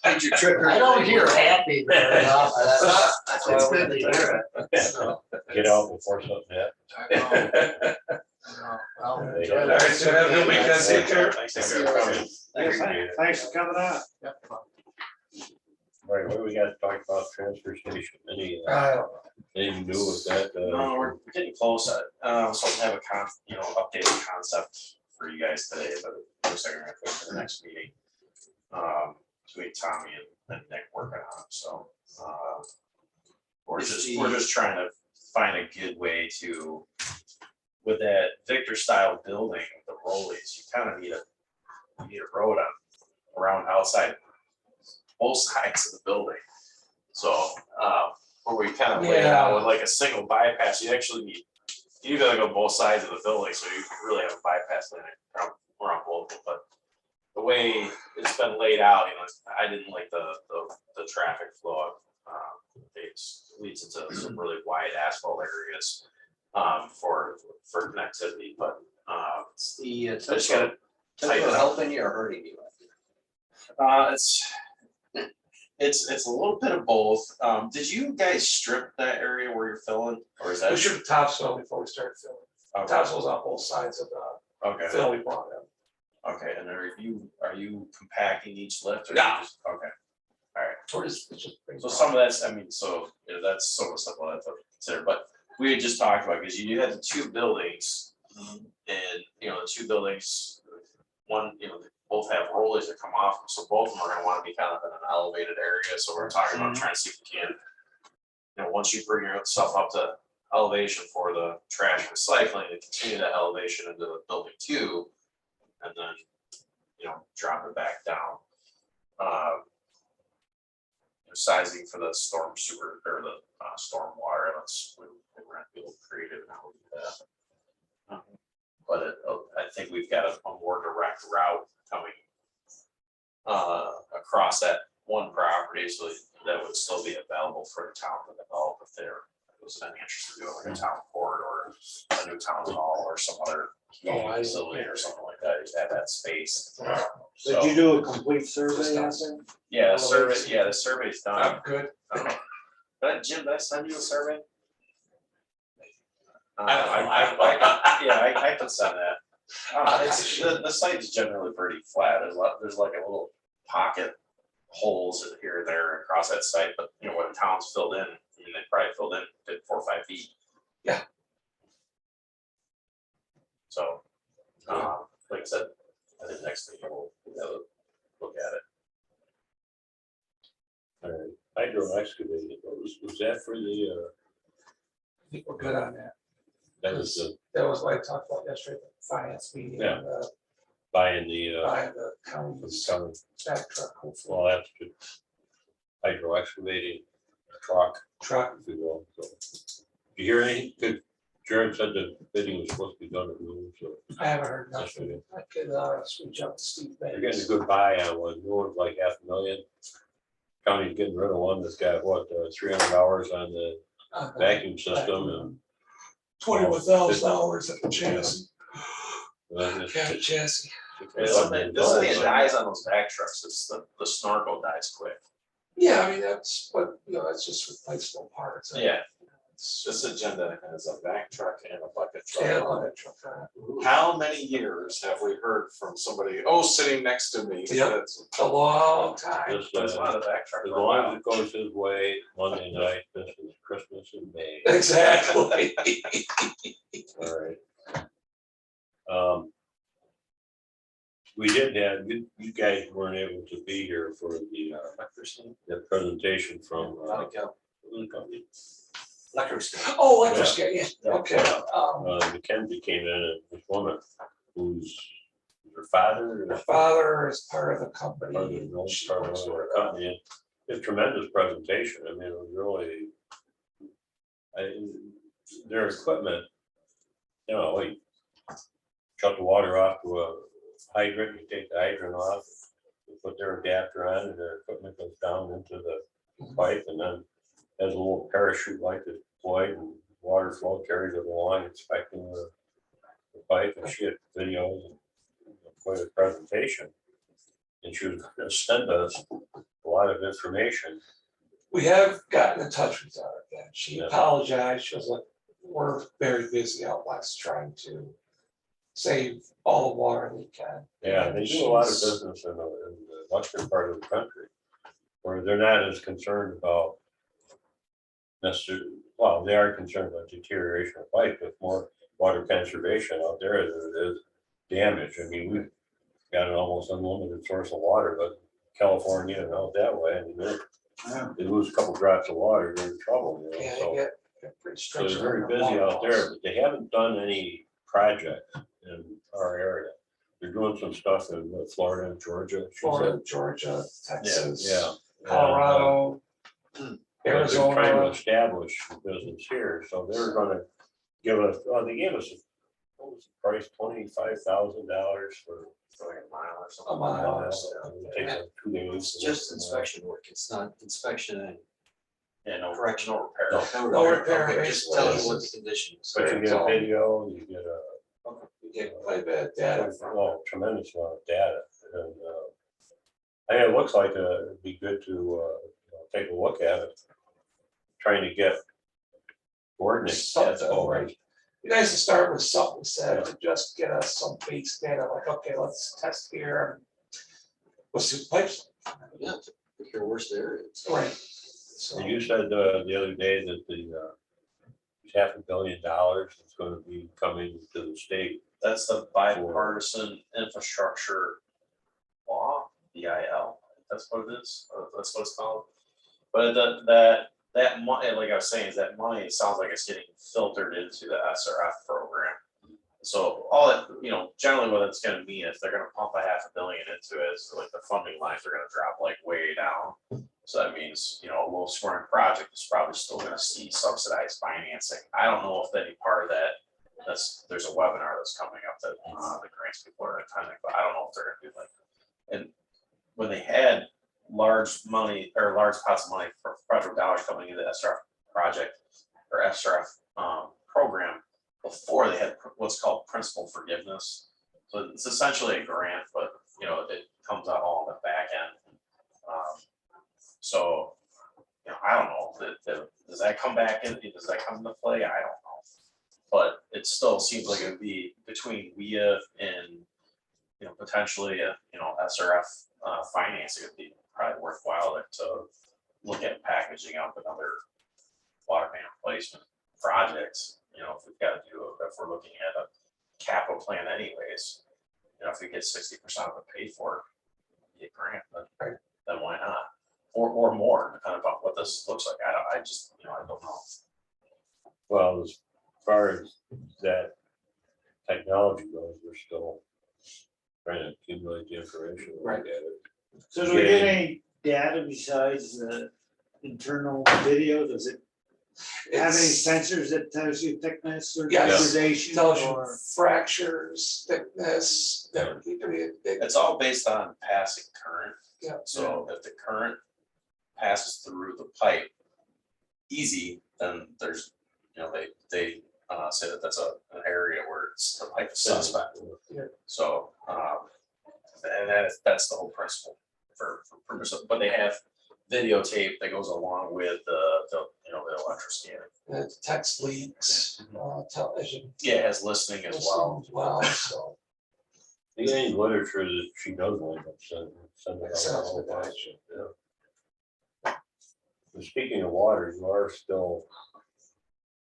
Did your trip? I don't hear happy very often. That's why I It's wanted good to to hear it. So, Get out before something happens. I know. Well, There you enjoy go. the All right, rest so of have a your good day, weekend. guys. Take care. Thanks See for you coming. later. Thanks for coming out. Yep. Right, what do we got to talk about transfer station? Anything new with that? No, we're getting close. So to have a updated concept for you guys today, but looks like we're gonna put it for the next meeting. Between Tommy and Nick working on it, so we're just trying to find a good way to, with that Victor style building, with the rollies, you kind of need a road on, around outside both sides of the building. So, where we kind of lay it out with like a single bypass, you actually need, you gotta go both sides of the building, so you really have a bypass lane around both, but the way it's been laid out, you know, I didn't like the traffic flow. It leads into some really wide asphalt areas for connectivity, but It's the, I just gotta tighten it up. helping you or hurting you? It's a little bit of both. Did you guys strip that area where you're filling, or is that? We should topsoil before we start filling. Okay. Topsoil's on both sides of the Okay. fill we brought in. Okay, and are you compacting each lift or? No. You just, okay. All right. We're just, it's just. So some of that's, I mean, so you know, that's sort of stuff I have to consider, but we had just talked about, because you had the two buildings. And, you know, the two buildings, one, you know, they both have rollies that come off, so both of them are gonna wanna be kind of in an elevated area, so we're talking about trying to see if we can. You know, once you bring yourself up to elevation for the trash recycling, to continue that elevation into the building two. And then, you know, drop it back down. Sizing for the storm sewer or the storm water, we're gonna be a little creative now with that. But I think we've got a more direct route coming across that one property, so that would still be available for the town to develop if there was any interest in doing like a town court or a new town hall or some other facility or something like that, just have that space. Did you do a complete survey out there? Yeah, the survey's done. I'm good. Jim, did I send you a survey? I can send that. It's, the site's generally pretty flat. There's like a little pocket holes here and there across that site, but you know, when the town's filled in, I mean, they probably filled in 4 or 5 feet. Yeah. So, like I said, I think next thing we'll look at it. All right, hydro excavating, was that for the, I think we're good on that. that was the, That was what I talked about yesterday, the finance meeting, Yeah. and buying the, buying the county's county, back truck, hopefully. well, that's good. Hydro excavating Truck. if you will, so. Did you hear anything? Good. Jared said the bidding was supposed to be done at noon, so I haven't heard That's nothing. I could switch up to Steve you're getting a Banks. good buy on one, new one's like $500,000. County's getting rid of one that's got what, 300 hours on the vacuum system and. $21,000 at the chassis. Well, it's- Yeah, chassis. This is the thing that dies on those back trucks, it's the snorkel dies quick. Yeah, I mean, that's what, you know, that's just replaceable parts. Yeah. This agenda has a back truck and a bucket truck. Yeah, on it. bucket truck. How many years have we heard from somebody, sitting next to me? Yep. that's- A long time. Just, There's a lot of back trucks. as long as it goes his way, Monday night, this is Christmas in May. Exactly. All right. We did have, you guys weren't able to be here for the presentation from, what was the company? Oh, electric, yeah, okay. Mackenzie came in and this woman who's her father. Her father is part of the company. Part of the old She part of works the for, company, and it's a tremendous presentation, I mean, it was really. Their equipment, you know, like, shut the water off to a hydrant, you take the hydrant off, you put their adapter on, and their equipment goes down into the pipe, and then has a little parachute like this deployed, and water flow carries it along, inspecting the pipe, and she had videos and quite a presentation. And she was gonna send us a lot of information. we have gotten in touch with her again. She Yeah. apologized. She was like, we're very busy out west trying to save all the water we can. Yeah, they do a lot of business in the western part of the country, where they're not as concerned about necessarily, well, they are concerned about deterioration of pipe, but more water conservation out there than it is damage. I mean, we've got an almost unlimited source of water, but California and out that way, I mean, They lose a couple drops of water, they're in trouble, you know, Yeah, so. get pretty So they're stringent. very on their busy out water there, laws. but they haven't done any projects in our area. They're doing some stuff in Florida and Georgia. she said. Florida, Georgia, Texas. Yeah. Colorado, But they're trying to Arizona. establish the business here, so they're gonna give us, they gave us, what was the price, $25,000 for like a mile or something. A mile. It takes like 2 days. It's just inspection work, it's not inspection and Yeah, no, correction. no repair. No repair, Okay, just tell basically. you what the condition is. But you get a video, you get a, You get quite a bit of data from. well, tremendous amount of data, and, I mean, it looks like, it'd be good to, take a look at it. Trying to get coordinates. Something, right. You guys to start with something said to just get us some base data, like, okay, let's test here. Let's do pipes. Yeah, to pick your worst areas. Right. So, And you said, the other day that the, $500 million is gonna be coming to the state. That's the bipartisan infrastructure law, BIL, that's what it is, that's what it's called. But that money, like I was saying, is that money, it sounds like it's getting filtered into the SRF program. So all that, generally what it's gonna mean is they're gonna pump $500 million into it, so like the funding lines are gonna drop like way down. So that means, a low scoring project is probably still gonna see subsidized financing. I don't know if any part of that, there's a webinar that's coming up that the grants people are attending, but I don't know if they're gonna do like. And when they had large money or large pots of money for federal dollars coming into the SRF project or SRF program, before they had what's called principal forgiveness. So it's essentially a grant, but it comes out all on the back end. So I don't know, does that come back in, does that come into play? I don't know. But it still seems like it would be between WIA and potentially SRF financing would be probably worthwhile to look at packaging up another water main replacement projects. If we've got to if we're looking at a capital plan anyways, if we get 60% of it paid for, get a grant, then why not? Or more, depending upon what this looks like. I don't know. Well, as far as that technology goes, we're still trying to accumulate the information. Right. Look at it. So do we get any data besides the internal video? Does it have any it's, sensors that tells you thickness or Yes. degradation tells you or? fractures, thickness, It's all based on passing current. Yeah. So if the current passes through the pipe easy, then there's, they say that that's an area where it's the pipe is suspect. Yeah. So, and that's the whole principle for purpose of, but they have videotape that goes along with the electric scanning. It detects leaks, television. Yeah, it has listening as well. As well, so. The any literature that she does want to send it Sounds out. good. Yeah. And speaking of water, you are still,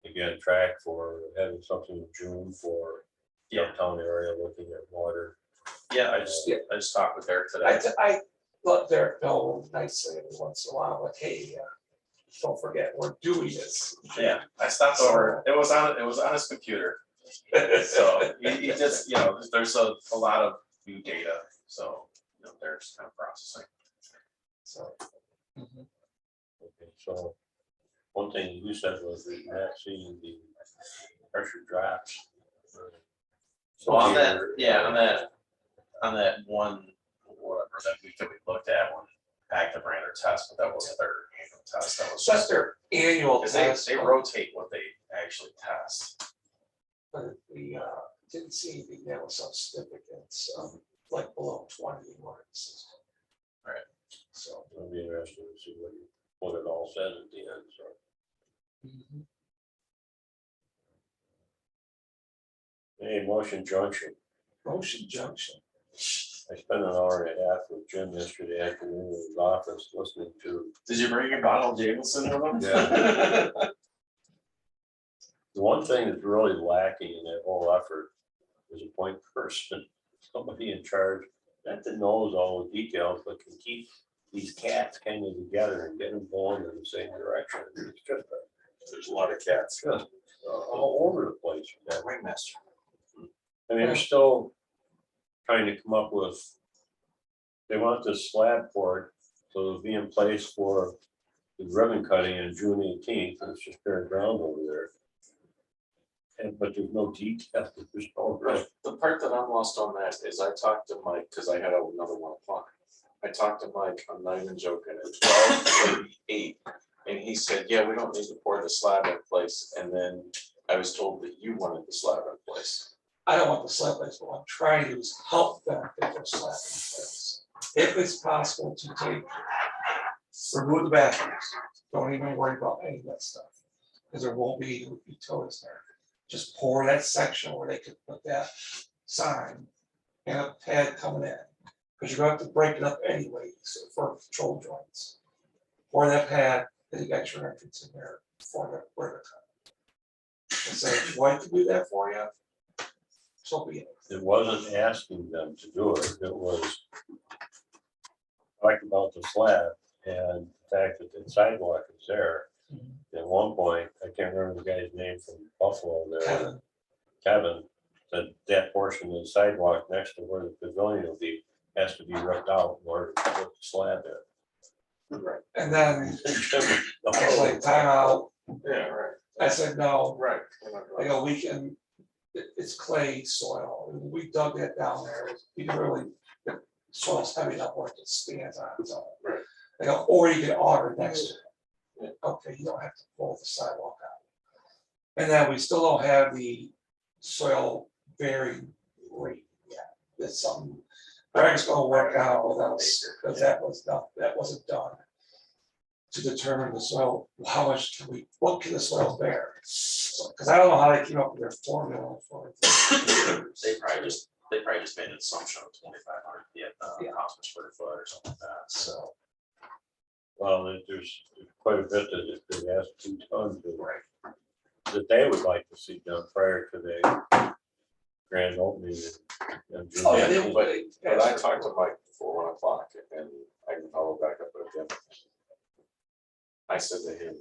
again, track for having something in June for downtown area looking at water. Yeah, I just talked with Derek today. I let Derek know nicely every once in a while, like, hey, don't forget, we're doing this. Yeah, I stopped over. It was on his computer. So he just, there's a lot of new data. So they're just kind of processing. So. Okay, so one thing you said was that you're not seeing the pressure drops. So on that one, whatever that we looked at when active ran their test, but that wasn't their annual test. That was That's their annual 'cause test. they rotate what they actually test. But we didn't see anything that was of significance, like below 20 marks. Right. So. It'll be interesting to see what it all says at the end, so. Hey, Motion Junction. Motion Junction. I spent an hour and a half with Jim yesterday afternoon in his office listening to. Did you bring your bottle of Jameson with them? Yeah. The one thing that's really lacking in that whole effort is a point person, somebody in charge, not that knows all the details, but can keep these cats kind of together and get them going in the same direction. It's just, There's a lot of cats. just all over the place. with that. Ringmaster. I mean, they're still trying to come up with, they want this slab for it, so it'll be in place for the ribbon cutting on June 18th, and it's just bare ground over there. And, but there's no detail, there's no. The part that I'm lost on that is I talked to Mike, because I had another 1 o'clock. I talked to Mike, I'm not even joking, at 12:38, and he said, yeah, we don't need to pour the slab in place, and then I was told that you wanted the slab in place. I don't want the slab place, but what I'm trying to do is help them get their slab in place. If it's possible to take, remove the bathrooms, don't even worry about any of that stuff, because there won't be utilities there. Just pour that section where they could put that sign and a pad coming in, because you're going to have to break it up anyway, so for control joints. Pour that pad, then you got your entrance in there for the where to cut. And say, if you want to do that for you, so be it. It wasn't asking them to do it, it was talking about the slab and the fact that the sidewalk is there. At one point, I can't remember the guy's name from Buffalo there, Kevin, said that portion of the sidewalk next to where the pavilion will be, has to be ripped out in order to put the slab in. Right. And then The I was whole- like, time out. Yeah, right, I said, no, right. I go, we can, it's clay soil, we dug that down there, you can really, the soil's heavy enough where it just stands on its own. Right. I go, or you can auger next to it. Okay, you don't have to pull the sidewalk out. And then we still don't have the soil bearing rate yet. That's something Greg's gonna work out with us, because that wasn't done. To determine the soil, how much can we, what can the soil bear? Because I don't know how they came up with their formula for it. They probably just made an assumption of 2,500 house per square foot or something like that. So, Well, there's quite a bit that they asked 2 tons of, that they would like to see done prior to the grand opening. in June oh yeah, 19th. But I talked to Mike before 1 o'clock, and I can follow back up with him. I said to him,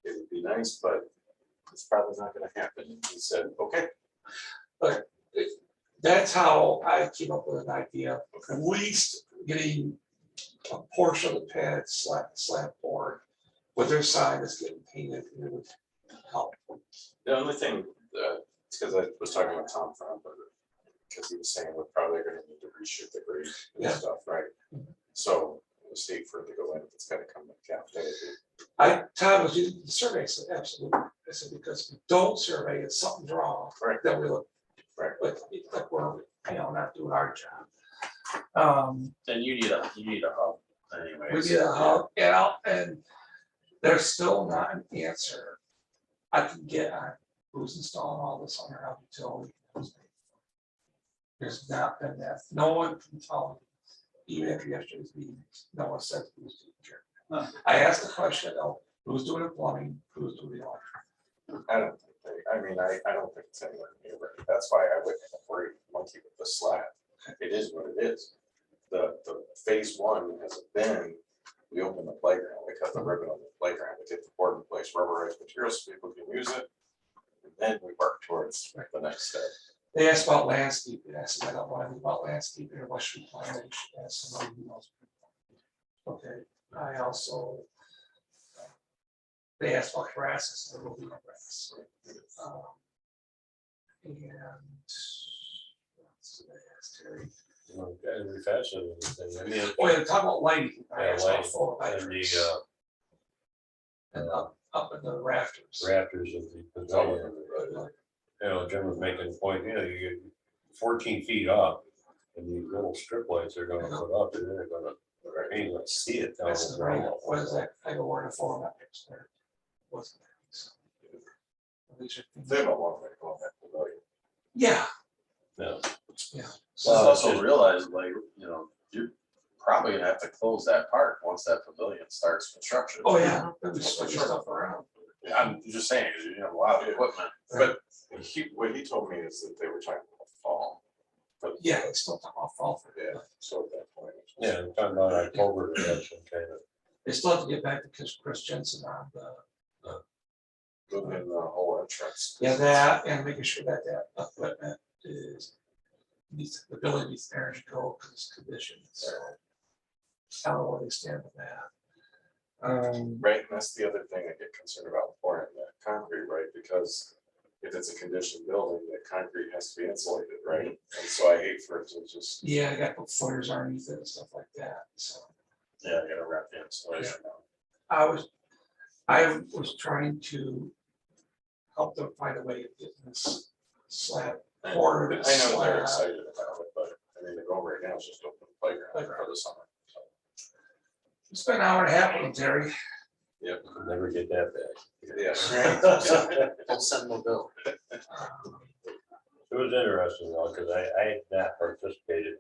it would be nice, but it's probably not gonna happen. And he said, okay. But that's how I came up with an idea of at least getting a portion of the pad slab board with their sign that's getting painted, and it would help. The only thing, it's because I was talking with Tom Fromberger, because he was saying we're probably gonna need to reshoot the grade and Yeah. stuff, right? So the state for it to go in, it's gotta come with cap. Tom was using the survey, I said, absolutely, I said, because if we don't survey, it's something's wrong, Right. then we look Right. like we're, not doing our job. And you need a hub anyway. We get a hub, and there's still not an answer I can get on who's installing all this on our utility. There's not been that, no one can tell me, even after yesterday's meeting, no one said who's doing it. I asked the question, though, who's doing the plumbing, who's doing the electric? I don't think, I don't think it's anywhere near ready. That's why I wouldn't worry monkey with the slab. It is what it is. The phase 1 has been, we open the playground, we cut the ribbon on the playground, we get the board in place, rubberized materials so people can use it. And then we work towards the next step. They asked about landscaping, I said, I don't know anything about landscaping or what should plan, they should ask somebody who knows. Okay, I also. They asked about grasses, there will be no grass. And. what's the next, Terry? You know, every facet of the thing. I mean, Oh, yeah, talk about lighting. I Yeah, asked about lighting. photometrics. And And up in the rafters. rafters of the pavilion. You know, Jim was making the point, you know, you get 14 feet up, and these little strip lights are gonna put up, and they're gonna, I ain't gonna see it down I the said, ground. what is that? I go, where the photometrics there? Wasn't there? So, these are things- They have a long way to go on that pavilion. Yeah, No, yeah. So also realize, like, you're probably gonna have to close that park once that pavilion starts construction. Oh, yeah, we switch stuff around. I'm just saying, 'cause you have a lot of equipment. But what he told me is that they were talking about fall. But Yeah, it's still talking about fall for yeah, so at that point, it's Yeah, I'm talking about October, to have some kind of. They still have to get back to Chris Jensen on the, Moving the whole entrance. yeah, that, and making sure that that equipment is, meets, the building meets energy code because it's conditioned, so. I don't know where they stand with that. Right, and that's the other thing I get concerned about pouring that concrete, right, because if it's a conditioned building, the concrete has to be insulated, right? And so I hate for it to just, Yeah, I got to put footers underneath it and stuff like that, so. Yeah, I gotta wrap the installation on. I was trying to help them find a way of getting this slab I poured. know they're excited about it, but I mean, the goal right now is just open the playground for the summer. So, It's been an hour and a half with them, Terry. yep. Never get that back. Yeah. Don't send no bill. Um, It was interesting though, because I had not participated